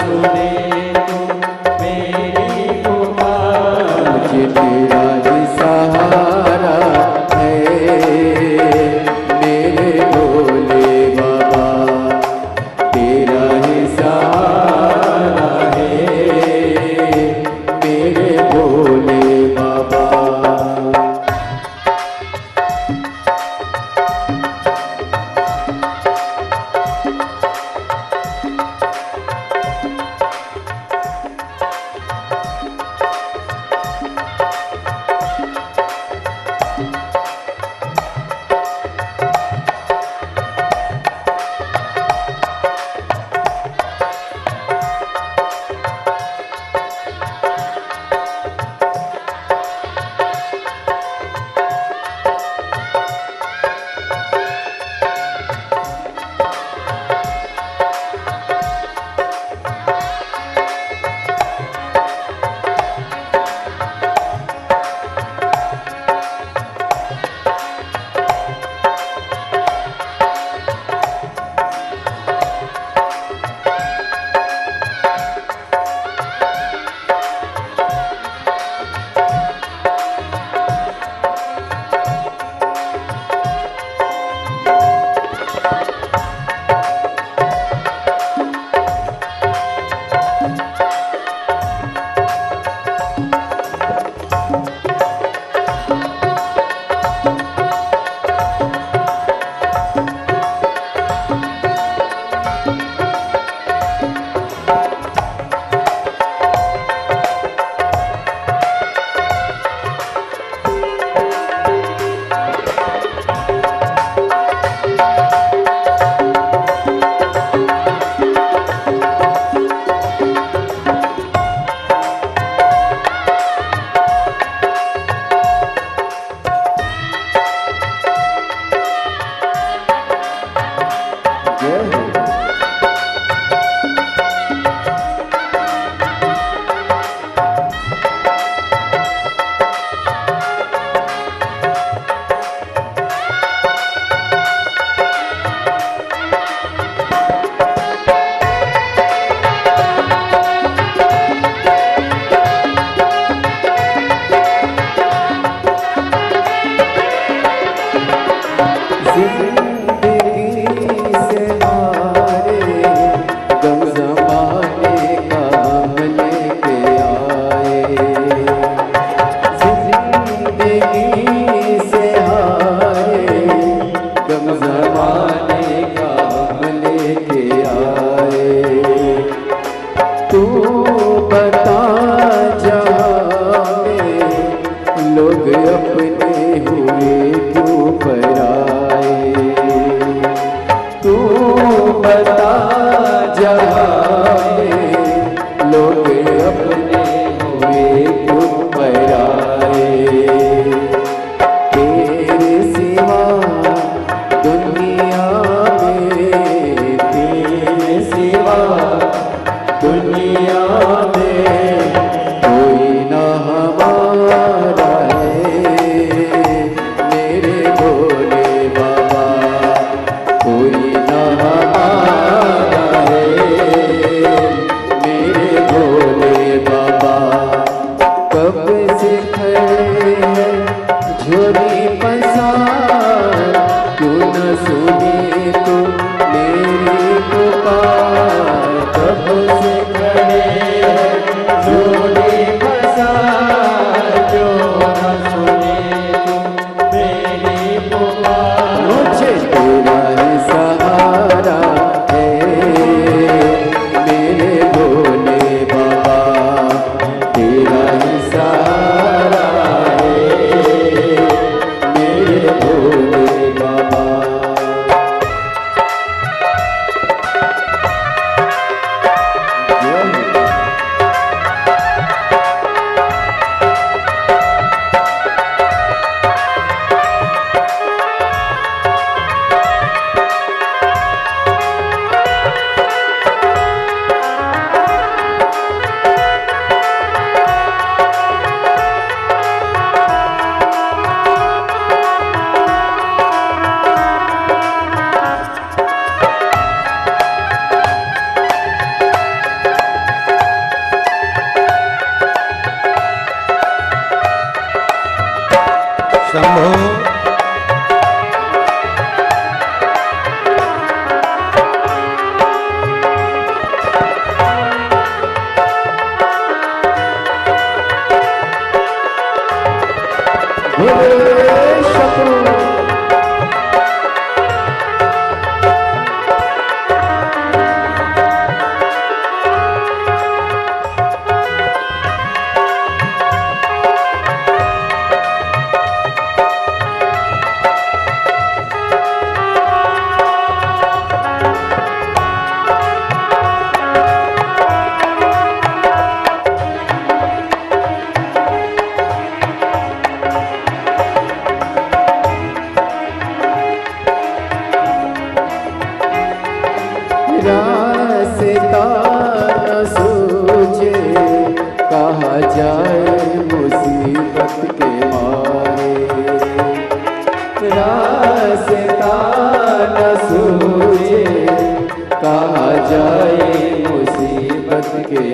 सुने तू मेरी पुकार। मुझे तेरा ही सहारा है मेरे भोले बाबा, तेरा ही सहारा है मेरे भोले बाबा।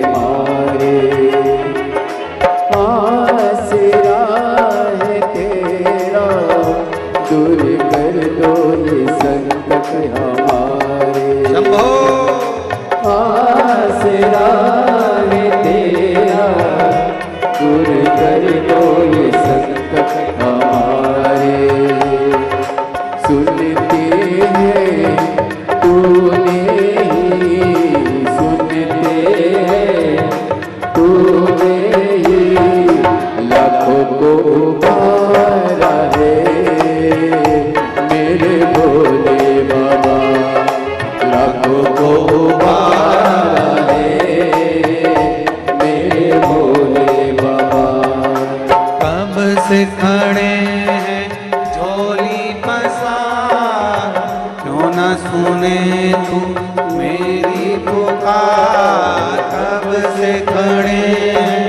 मारे। आसरा है तेरा, दूर कर दो ये संकट हमारे। शंभो आसरा है तेरा, दूर कर दो ये संकट हमारे। सुनते हैं तूने ही, सुनते हैं तूने ही, लाखों को उबारा है मेरे भोले बाबा। लाखों को उबारा है मेरे भोले बाबा। कब से खड़े हैं झोली पसार, क्यों न सुने तू मेरी पुकार। कब से खड़े हैं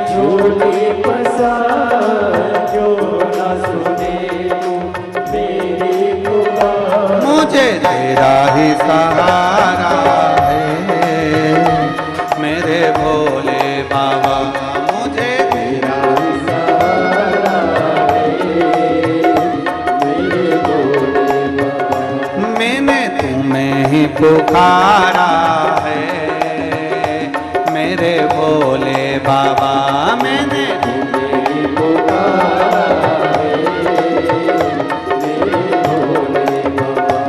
झोली पसार, क्यों न सुने तू मेरी पुकार। मुझे तेरा ही सहारा है मेरे भोले बाबा। मुझे तेरा ही सहारा है मेरे भोले बाबा। मैंने तुम्हें ही पुकारा है मेरे भोले बाबा। मैंने तुम्हें ही पुकारा है मेरे भोले बाबा।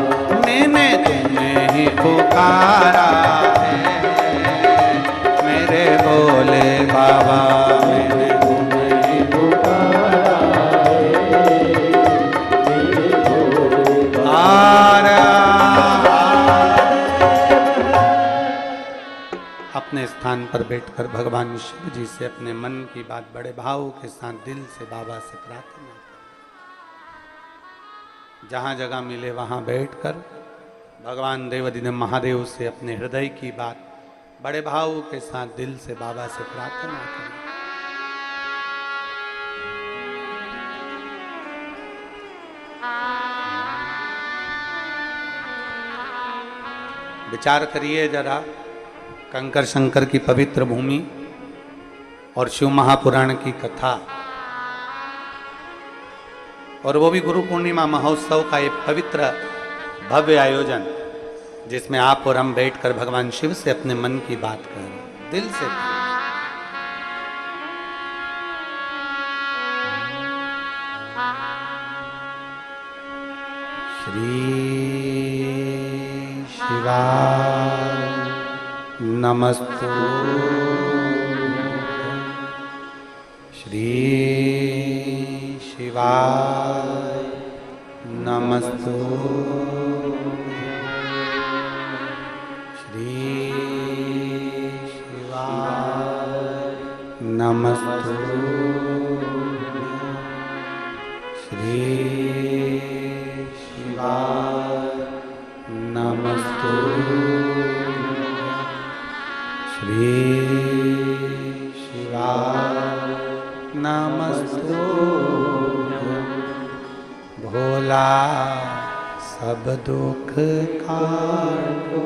मैंने तुम्हें ही पुकारा है मेरे भोले बाबा। मैंने तुम्हें ही पुकारा है मेरे भोले बाबा। अपने स्थान पर बैठकर भगवान शिव जी से अपने मन की बात बड़े भाव के साथ दिल से बाबा से प्रार्थना करें। जहाँ जगह मिले वहाँ बैठकर भगवान देवाधिदेव महादेव से अपने हृदय की बात बड़े भाव के साथ दिल से बाबा से प्रार्थना करें। विचार करिए जरा, कंकर शंकर की पवित्र भूमि और शिव महापुराण की कथा, और वो भी गुरु पूर्णिमा महोत्सव का एक पवित्र भव्य आयोजन, जिसमें आप और हम बैठकर भगवान शिव से अपने मन की बात करें दिल से। श्री शिवाय नमस्तु, श्री शिवाय नमस्तु, श्री शिवाय नमस्तु, श्री शिवाय नमस्तु, श्री शिवाय नमस्तु। भोला सब दुख काटो,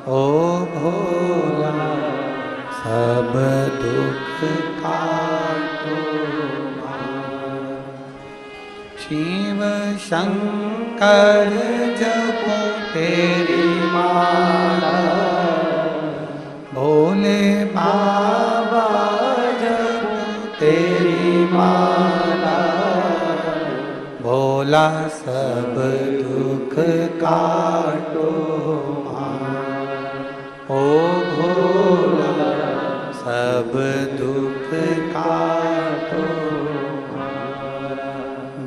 ओ भोला सब दुख काटो। शिव शंकर जपो तेरी माला, भोले बाबा जपो तेरी माला। भोला सब दुख काटो, ओ भोला सब दुख काटो।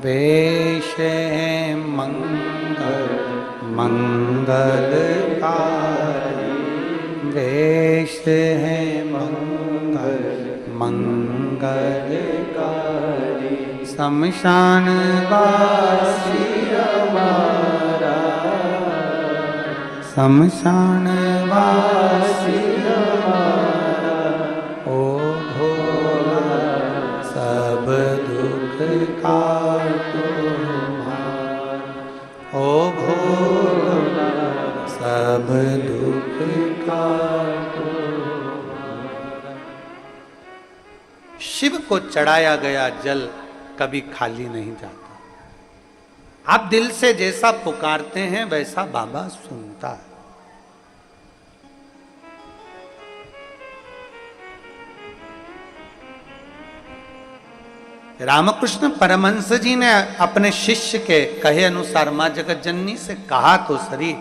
वेश है मंगल मंगलकारी, वेश है मंगल मंगलकारी। शमशान वासी हमारा, शमशान वासी हमारा। ओ भोला सब दुख काटो, ओ भोला सब दुख काटो। शिव को चढ़ाया गया जल कभी खाली नहीं जाता। आप दिल से जैसा पुकारते हैं वैसा बाबा सुनता है। रामकृष्ण परमहंस जी ने अपने शिष्य के कहे अनुसार मां जगत जननी से कहा तो सरी,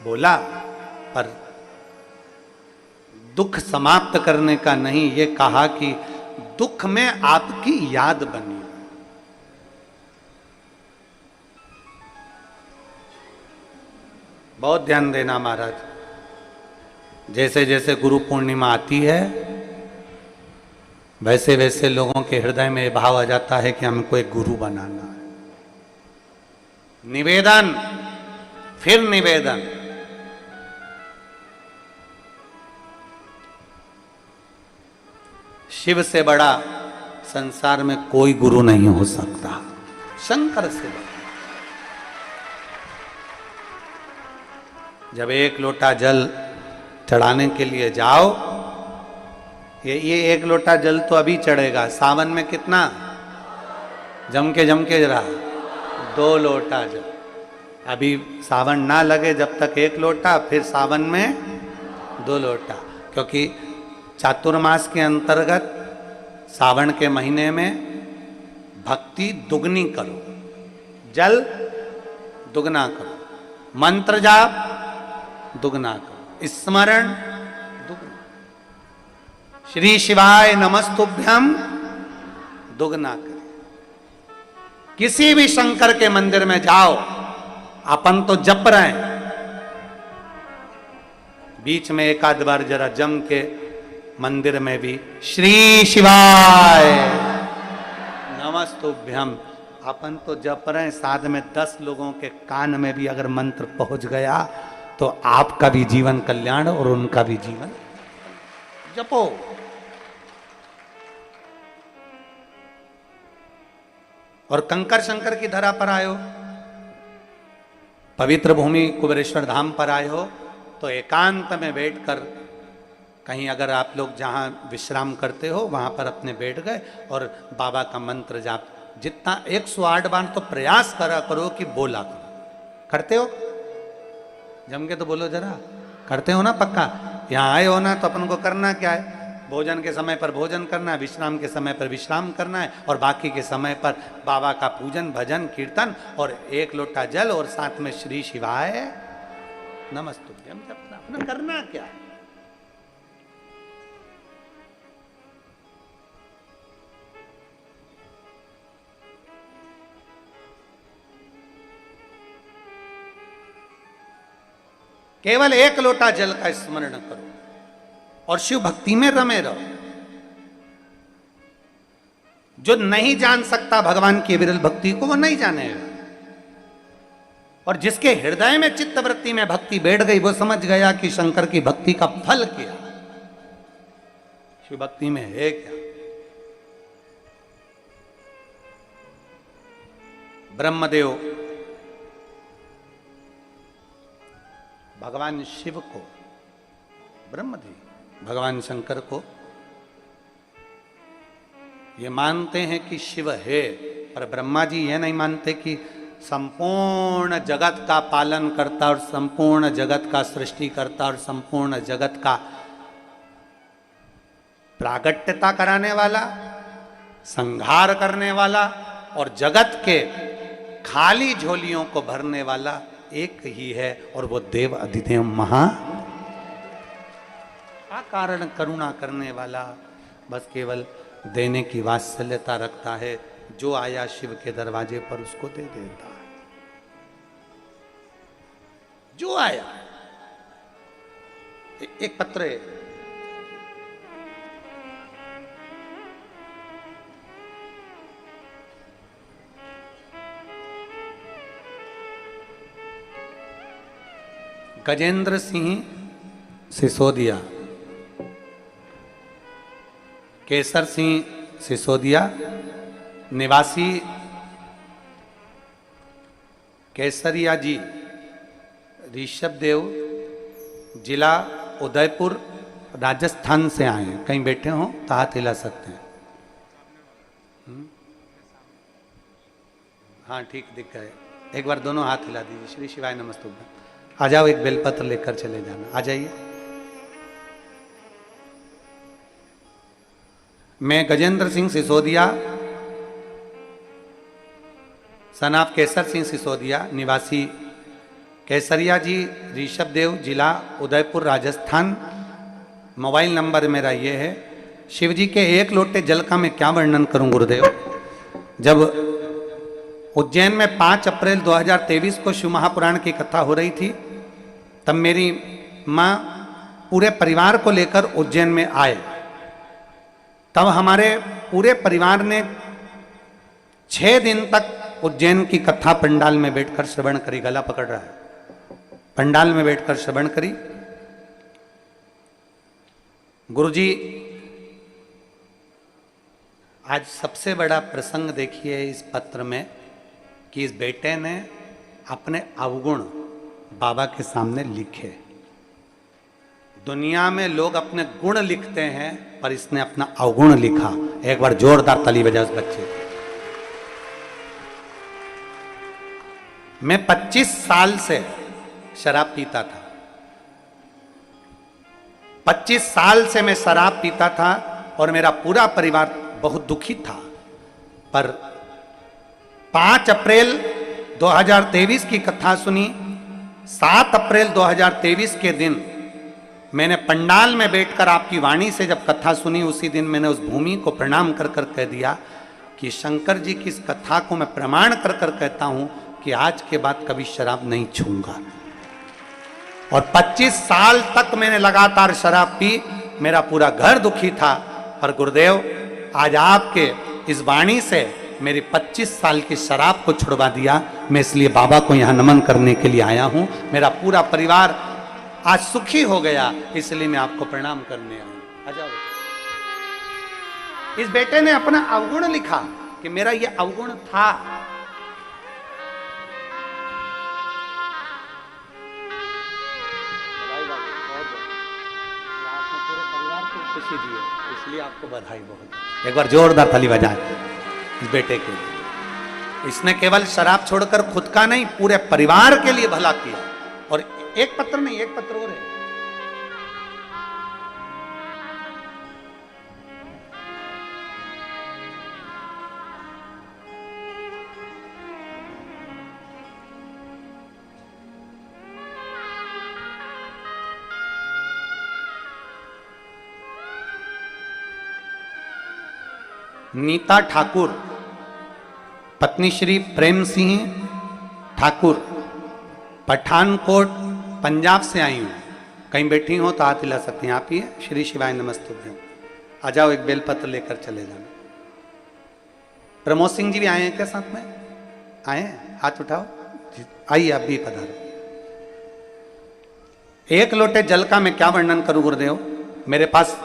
बोला, पर दुख समाप्त करने का नहीं, ये कहा कि दुख में आपकी याद बनी। बहुत ध्यान देना महाराज, जैसे जैसे गुरु पूर्णिमा आती है वैसे वैसे लोगों के हृदय में भाव आ जाता है कि हमको एक गुरु बनाना है। निवेदन, फिर निवेदन, शिव से बड़ा संसार में कोई गुरु नहीं हो सकता, शंकर से बड़ा। जब एक लोटा जल चढ़ाने के लिए जाओ, ये एक लोटा जल तो अभी चढ़ेगा, सावन में कितना जम के जरा 2 लोटा जल। अभी सावन ना लगे जब तक 1 लोटा, फिर सावन में 2 लोटा, क्योंकि चातुर्मास के अंतर्गत सावन के महीने में भक्ति दुगनी करो, जल दुगना करो, मंत्र जाप दुगना करो, स्मरण दुगना, श्री शिवाय नमस्तुभ्यम दुगना करें। किसी भी शंकर के मंदिर में जाओ, अपन तो जप रहे हैं, बीच में एक आध बार जरा जम के मंदिर में भी श्री शिवाय नमस्तुभ्यम, अपन तो जप रहे हैं, साथ में 10 लोगों के कान में भी अगर मंत्र पहुंच गया तो आपका भी जीवन कल्याण और उनका भी जीवन। जपो, और कंकर शंकर की धरा पर आए हो, पवित्र भूमि कुबेरेश्वर धाम पर आए हो, तो एकांत में बैठकर कहीं अगर आप लोग जहां विश्राम करते हो वहां पर अपने बैठ गए और बाबा का मंत्र जाप जितना 108 बार तो प्रयास करा करो कि बोला करो। करते हो? जम के तो बोलो जरा, करते हो ना पक्का? यहाँ आए हो ना तो अपन को करना क्या है? भोजन के समय पर भोजन करना है, विश्राम के समय पर विश्राम करना है, और बाकी के समय पर बाबा का पूजन भजन कीर्तन और 1 लोटा जल और साथ में श्री शिवाय नमस्तुभ्यम जपना। अपना करना क्या है? केवल 1 लोटा जल का स्मरण करो और शिव भक्ति में रमे रहो। जो नहीं जान सकता भगवान की विरल भक्ति को, वो नहीं जानेगा, और जिसके हृदय में चित्तवृत्ति में भक्ति बैठ गई वो समझ गया कि शंकर की भक्ति का फल क्या, शिव भक्ति में है क्या। ब्रह्मदेव भगवान शिव को, ब्रह्मदेव भगवान शंकर को ये मानते हैं कि शिव है, पर ब्रह्मा जी ये नहीं मानते कि संपूर्ण जगत का पालन करता और संपूर्ण जगत का सृष्टि करता और संपूर्ण जगत का प्रागट्यता कराने वाला, संहार करने वाला और जगत के खाली झोलियों को भरने वाला एक ही है, और वो देव अधिदेव महा अकारण करुणा करने वाला, बस केवल देने की वात्सल्यता रखता है। जो आया शिव के दरवाजे पर उसको दे देता है, जो आया। एक पत्र है, गजेंद्र सिंह सिसोदिया, केसर सिंह सिसोदिया निवासी केसरिया जी, ऋषभ देव जिला उदयपुर राजस्थान से आए हैं। कहीं बैठे हो तो हाथ हिला सकते हैं। हाँ ठीक दिख गए। एक बार दोनों हाथ हिला दीजिए। श्री शिवाय नमस्तुभ्यम। आ जाओ, एक बेलपत्र लेकर चले जाना। आ जाइए। मैं गजेंद्र सिंह सिसोदिया, सन ऑफ केसर सिंह सिसोदिया, निवासी केसरिया जी, ऋषभ देव, जिला उदयपुर राजस्थान। मोबाइल नंबर मेरा ये है। शिव जी के एक लोटे जल का मैं क्या वर्णन करूं गुरुदेव। जब उज्जैन में 5 अप्रैल 2023 को शिव महापुराण की कथा हो रही थी, तब मेरी माँ पूरे परिवार को लेकर उज्जैन में आए। तब हमारे पूरे परिवार ने 6 दिन तक उज्जैन की कथा पंडाल में बैठकर श्रवण करी। गला पकड़ रहा है। पंडाल में बैठकर श्रवण करी। गुरुजी, आज सबसे बड़ा प्रसंग देखिए इस पत्र में कि इस बेटे ने अपने अवगुण बाबा के सामने लिखे। दुनिया में लोग अपने गुण लिखते हैं, पर इसने अपना अवगुण लिखा। एक बार जोरदार ताली बजाओ उस बच्चे को। मैं 25 साल से शराब पीता था। 25 साल से मैं शराब पीता था और मेरा पूरा परिवार बहुत दुखी था। पर 5 अप्रैल 2023 की कथा सुनी। 7 अप्रैल 2023 के दिन मैंने पंडाल में बैठकर आपकी वाणी से जब कथा सुनी, उसी दिन मैंने उस भूमि को प्रणाम कर कर कह दिया कि शंकर जी की इस कथा को मैं प्रमाण कर कर कहता हूं कि आज के बाद कभी शराब नहीं छूंगा। और 25 साल तक मैंने लगातार शराब पी। मेरा पूरा घर दुखी था। पर गुरुदेव, आज आपके इस वाणी से मेरी 25 साल की शराब को छुड़वा दिया। मैं इसलिए बाबा को यहां नमन करने के लिए आया हूं। मेरा पूरा परिवार आज सुखी हो गया, इसलिए मैं आपको प्रणाम करने आया हूं। आ जाओ। इस बेटे ने अपना अवगुण लिखा कि मेरा ये अवगुण था। खुशी दी है, इसलिए आपको बधाई बहुत। एक बार जोरदार ताली बजाएं इस बेटे के लिए। इसने केवल शराब छोड़कर खुद का नहीं, पूरे परिवार के लिए भला किया। और एक पत्र नहीं, एक पत्र और है। नीता ठाकुर, पत्नी श्री प्रेम सिंह ठाकुर, पठानकोट पंजाब से आई हूँ। कहीं बैठी हो तो हाथ हिला सकते हैं। आप ही है। श्री शिवाय नमस्तुभ्यम। आ जाओ, एक बेलपत्र लेकर चले जाना। प्रमोद सिंह जी भी आए हैं क्या साथ में? आए हैं? हाथ उठाओ। आइए, आप भी पधारो। एक लोटे जल का मैं क्या वर्णन करूं गुरुदेव। मेरे पास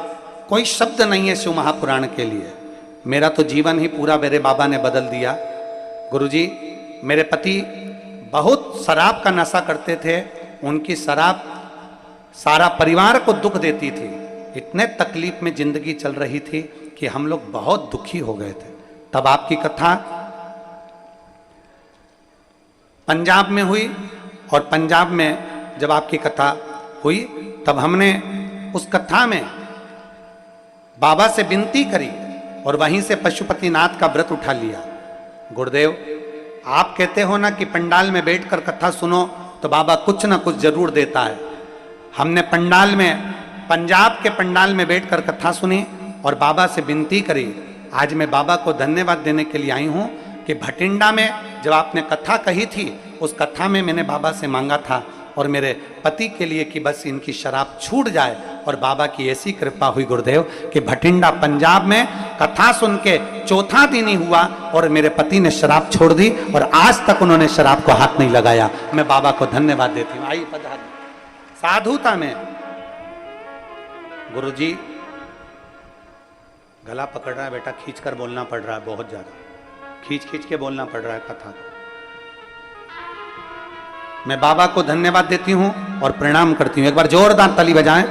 कोई शब्द नहीं है शिव महापुराण के लिए। मेरा तो जीवन ही पूरा मेरे बाबा ने बदल दिया। गुरुजी, मेरे पति बहुत शराब का नशा करते थे। उनकी शराब सारा परिवार को दुख देती थी। इतने तकलीफ में जिंदगी चल रही थी कि हम लोग बहुत दुखी हो गए थे। तब आपकी कथा पंजाब में हुई, और पंजाब में जब आपकी कथा हुई तब हमने उस कथा में बाबा से विनती करी और वहीं से पशुपतिनाथ का व्रत उठा लिया। गुरुदेव, आप कहते हो ना कि पंडाल में बैठकर कथा सुनो तो बाबा कुछ ना कुछ जरूर देता है। हमने पंडाल में, पंजाब के पंडाल में बैठकर कथा सुनी और बाबा से विनती करी। आज मैं बाबा को धन्यवाद देने के लिए आई हूँ कि भटिंडा में जब आपने कथा कही थी, उस कथा में मैंने बाबा से मांगा था और मेरे पति के लिए कि बस इनकी शराब छूट जाए। और बाबा की ऐसी कृपा हुई गुरुदेव कि भटिंडा पंजाब में कथा सुन के चौथा दिन ही हुआ और मेरे पति ने शराब छोड़ दी और आज तक उन्होंने शराब को हाथ नहीं लगाया। मैं बाबा को धन्यवाद देती हूँ। आइए पधार। साधुता में गुरुजी, गला पकड़ रहा है बेटा, खींच कर बोलना पड़ रहा है, बहुत ज्यादा खींच खींच के बोलना पड़ रहा है कथा को। मैं बाबा को धन्यवाद देती हूं और प्रणाम करती हूं। एक बार जोरदार ताली बजाएं।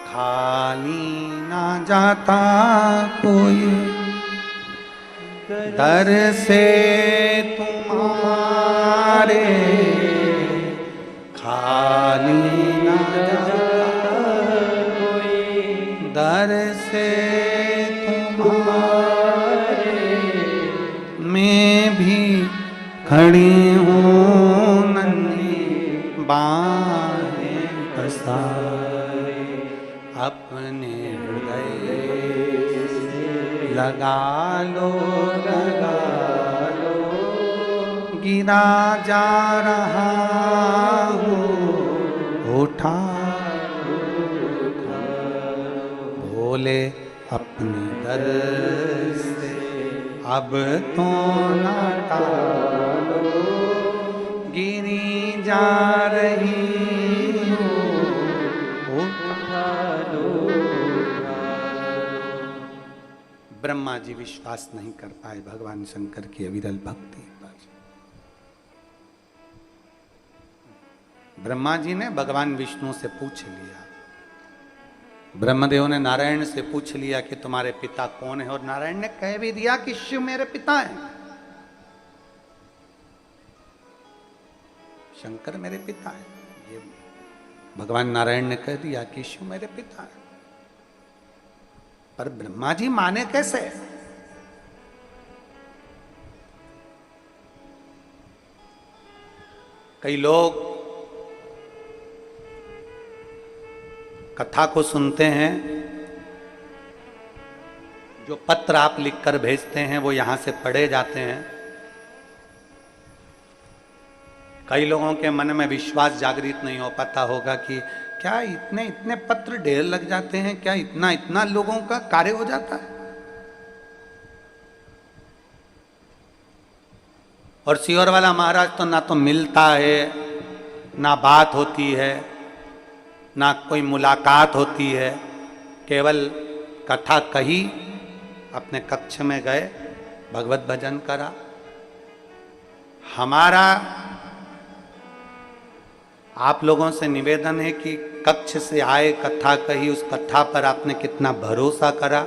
खाली ना जाता कोई दर से तुम्हारे, खाली ना जाता कोई दर से तुम्हारे, मैं भी खड़ी हूँ नन्ही बाहें पसारे, अपने हृदय लगा लो, गिरा जा रहा हूँ उठा, बोले अपने दर से अब तो ना टालो, गिरी जा रही ब्रह्मा जी विश्वास नहीं कर पाए भगवान शंकर की अविरल भक्ति पर। ब्रह्मा जी ने भगवान विष्णु से पूछ लिया, ब्रह्मदेव ने नारायण से पूछ लिया कि तुम्हारे पिता कौन है, और नारायण ने कह भी दिया कि शिव मेरे पिता हैं, शंकर मेरे पिता हैं। ये भगवान नारायण ने कह दिया कि शिव मेरे पिता हैं, पर ब्रह्मा जी माने कैसे? कई लोग कथा को सुनते हैं, जो पत्र आप लिखकर भेजते हैं वो यहां से पढ़े जाते हैं। कई लोगों के मन में विश्वास जागृत नहीं हो पाता होगा कि क्या इतने इतने पत्र ढेर लग जाते हैं, क्या इतना इतना लोगों का कार्य हो जाता है। और सियोर वाला महाराज तो ना तो मिलता है, ना बात होती है, ना कोई मुलाकात होती है, केवल कथा कही, अपने कक्ष में गए, भगवत भजन करा। हमारा आप लोगों से निवेदन है कि कक्ष से आए, कथा कही, उस कथा पर आपने कितना भरोसा करा,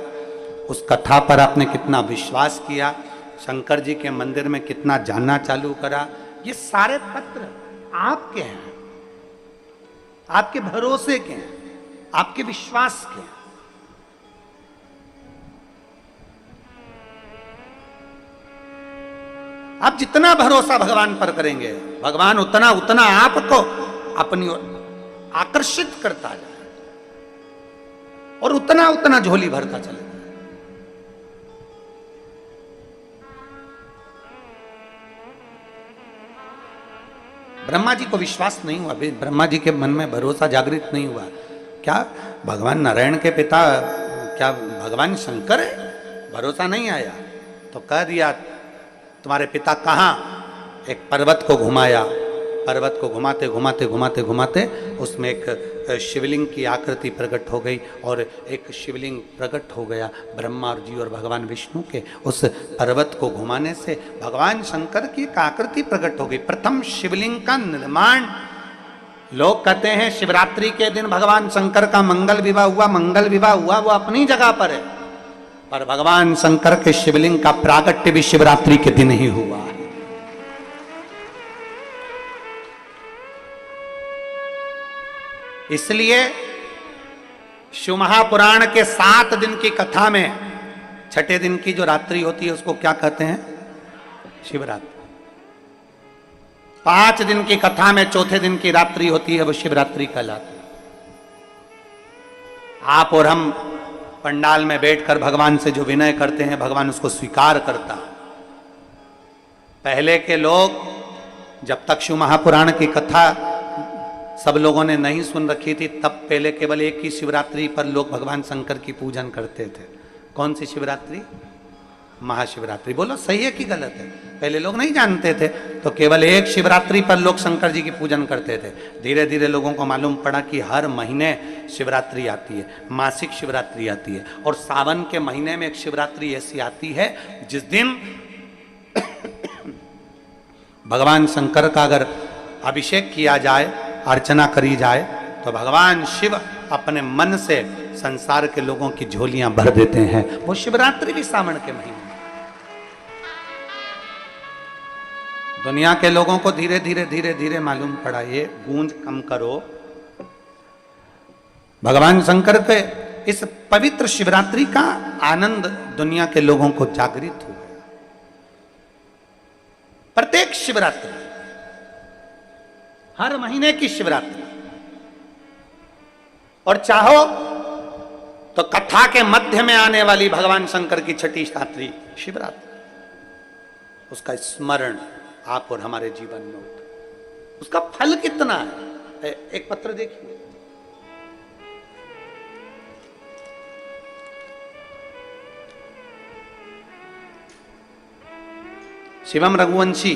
उस कथा पर आपने कितना विश्वास किया, शंकर जी के मंदिर में कितना जानना चालू करा। ये सारे पत्र आपके हैं, आपके भरोसे के हैं, आपके विश्वास के हैं। आप जितना भरोसा भगवान पर करेंगे, भगवान उतना उतना आपको अपनी ओर आकर्षित करता जाए और उतना उतना झोली भरता चले। ब्रह्मा जी को विश्वास नहीं हुआ, ब्रह्मा जी के मन में भरोसा जागृत नहीं हुआ। क्या भगवान नारायण के पिता क्या भगवान शंकर है? भरोसा नहीं आया तो कह दिया तुम्हारे पिता कहाँ? एक पर्वत को घुमाया, पर्वत को घुमाते घुमाते घुमाते घुमाते उसमें एक शिवलिंग की आकृति प्रकट हो गई, और एक शिवलिंग प्रकट हो गया ब्रह्मा जी और भगवान विष्णु के। उस पर्वत को घुमाने से भगवान शंकर की एक आकृति प्रकट हो गई। प्रथम शिवलिंग का निर्माण, लोग कहते हैं शिवरात्रि के दिन भगवान शंकर का मंगल विवाह हुआ। मंगल विवाह हुआ वो अपनी जगह पर है, पर भगवान शंकर के शिवलिंग का प्रागट्य भी शिवरात्रि के दिन ही हुआ है। इसलिए शिव महापुराण के 7 दिन की कथा में छठे दिन की जो रात्रि होती है उसको क्या कहते हैं? शिवरात्रि। 5 दिन की कथा में चौथे दिन की रात्रि होती है, वो शिवरात्रि कहलाती है। आप और हम पंडाल में बैठकर भगवान से जो विनय करते हैं, भगवान उसको स्वीकार करता। पहले के लोग जब तक शिव महापुराण की कथा सब लोगों ने नहीं सुन रखी थी, तब पहले केवल एक ही शिवरात्रि पर लोग भगवान शंकर की पूजन करते थे। कौन सी शिवरात्रि? महाशिवरात्रि। बोलो सही है कि गलत है? पहले लोग नहीं जानते थे, तो केवल एक शिवरात्रि पर लोग शंकर जी की पूजन करते थे। धीरे धीरे लोगों को मालूम पड़ा कि हर महीने शिवरात्रि आती है, मासिक शिवरात्रि आती है, और सावन के महीने में एक शिवरात्रि ऐसी आती है जिस दिन भगवान शंकर का अगर अभिषेक किया जाए, अर्चना करी जाए, तो भगवान शिव अपने मन से संसार के लोगों की झोलियां भर देते हैं। वो शिवरात्रि भी सावन के महीने में। दुनिया के लोगों को धीरे धीरे धीरे धीरे मालूम पड़ा, ये गूंज कम करो। भगवान शंकर के इस पवित्र शिवरात्रि का आनंद दुनिया के लोगों को जागृत हो गया। प्रत्येक शिवरात्रि, हर महीने की शिवरात्रि, और चाहो तो कथा के मध्य में आने वाली भगवान शंकर की छठी रात्रि शिवरात्रि, उसका स्मरण आप और हमारे जीवन में होता है। उसका फल कितना है? एक पत्र देखिए, शिवम रघुवंशी।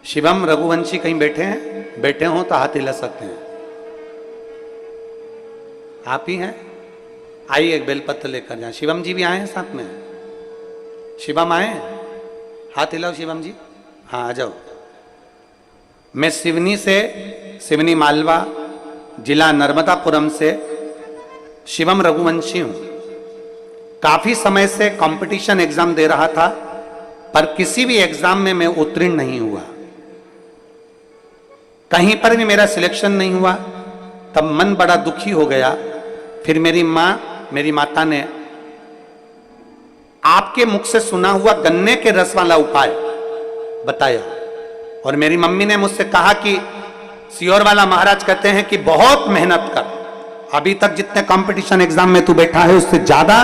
शिवम रघुवंशी कहीं बैठे हैं? बैठे हो तो हाथ हिला सकते हैं। आप ही हैं? आइए एक बेलपत्र लेकर जाए। शिवम जी भी आए हैं साथ में? शिवम आए? हाथ हिलाओ शिवम जी। हाँ आ जाओ। मैं सिवनी से, सिवनी मालवा जिला नर्मदापुरम से शिवम रघुवंशी हूं। काफी समय से कंपटीशन एग्जाम दे रहा था, पर किसी भी एग्जाम में मैं उत्तीर्ण नहीं हुआ। कहीं पर भी मेरा सिलेक्शन नहीं हुआ। तब मन बड़ा दुखी हो गया। फिर मेरी माता ने आपके मुख से सुना हुआ गन्ने के रस वाला उपाय बताया, और मेरी मम्मी ने मुझसे कहा कि सियोर वाला महाराज कहते हैं कि बहुत मेहनत कर, अभी तक जितने कंपटीशन एग्जाम में तू बैठा है उससे ज्यादा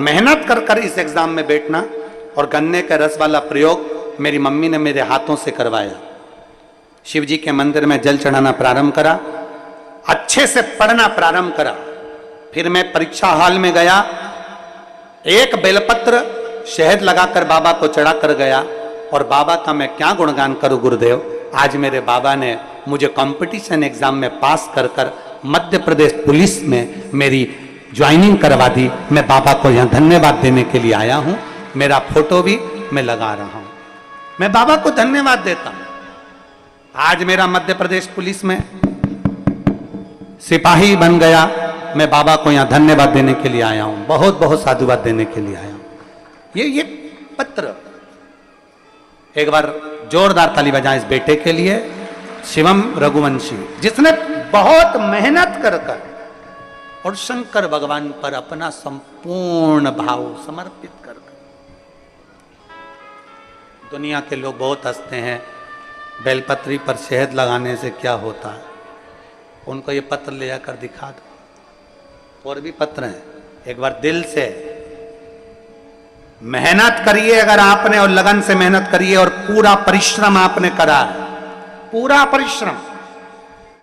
मेहनत कर कर इस एग्जाम में बैठना। और गन्ने का रस वाला प्रयोग मेरी मम्मी ने मेरे हाथों से करवाया। शिव जी के मंदिर में जल चढ़ाना प्रारंभ करा, अच्छे से पढ़ना प्रारंभ करा। फिर मैं परीक्षा हॉल में गया, एक बेलपत्र शहद लगाकर बाबा को चढ़ा कर गया, और बाबा का मैं क्या गुणगान करूं गुरुदेव। आज मेरे बाबा ने मुझे कंपटीशन एग्जाम में पास कर कर मध्य प्रदेश पुलिस में मेरी ज्वाइनिंग करवा दी। मैं बाबा को यहां धन्यवाद देने के लिए आया हूं। मेरा फोटो भी मैं लगा रहा हूं। मैं बाबा को धन्यवाद देता हूं। आज मेरा मध्य प्रदेश पुलिस में सिपाही बन गया। मैं बाबा को यहां धन्यवाद देने के लिए आया हूं, बहुत बहुत साधुवाद देने के लिए आया हूं। ये पत्र, एक बार जोरदार ताली बजाएं इस बेटे के लिए, शिवम रघुवंशी, जिसने बहुत मेहनत कर कर और शंकर भगवान पर अपना संपूर्ण भाव समर्पित कर। दुनिया के लोग बहुत हंसते हैं, बेलपत्री पर शहद लगाने से क्या होता है। उनको ये पत्र ले जाकर दिखा दो। और भी पत्र हैं। एक बार दिल से मेहनत करिए अगर आपने, और लगन से मेहनत करिए, और पूरा परिश्रम आपने करा है, पूरा परिश्रम,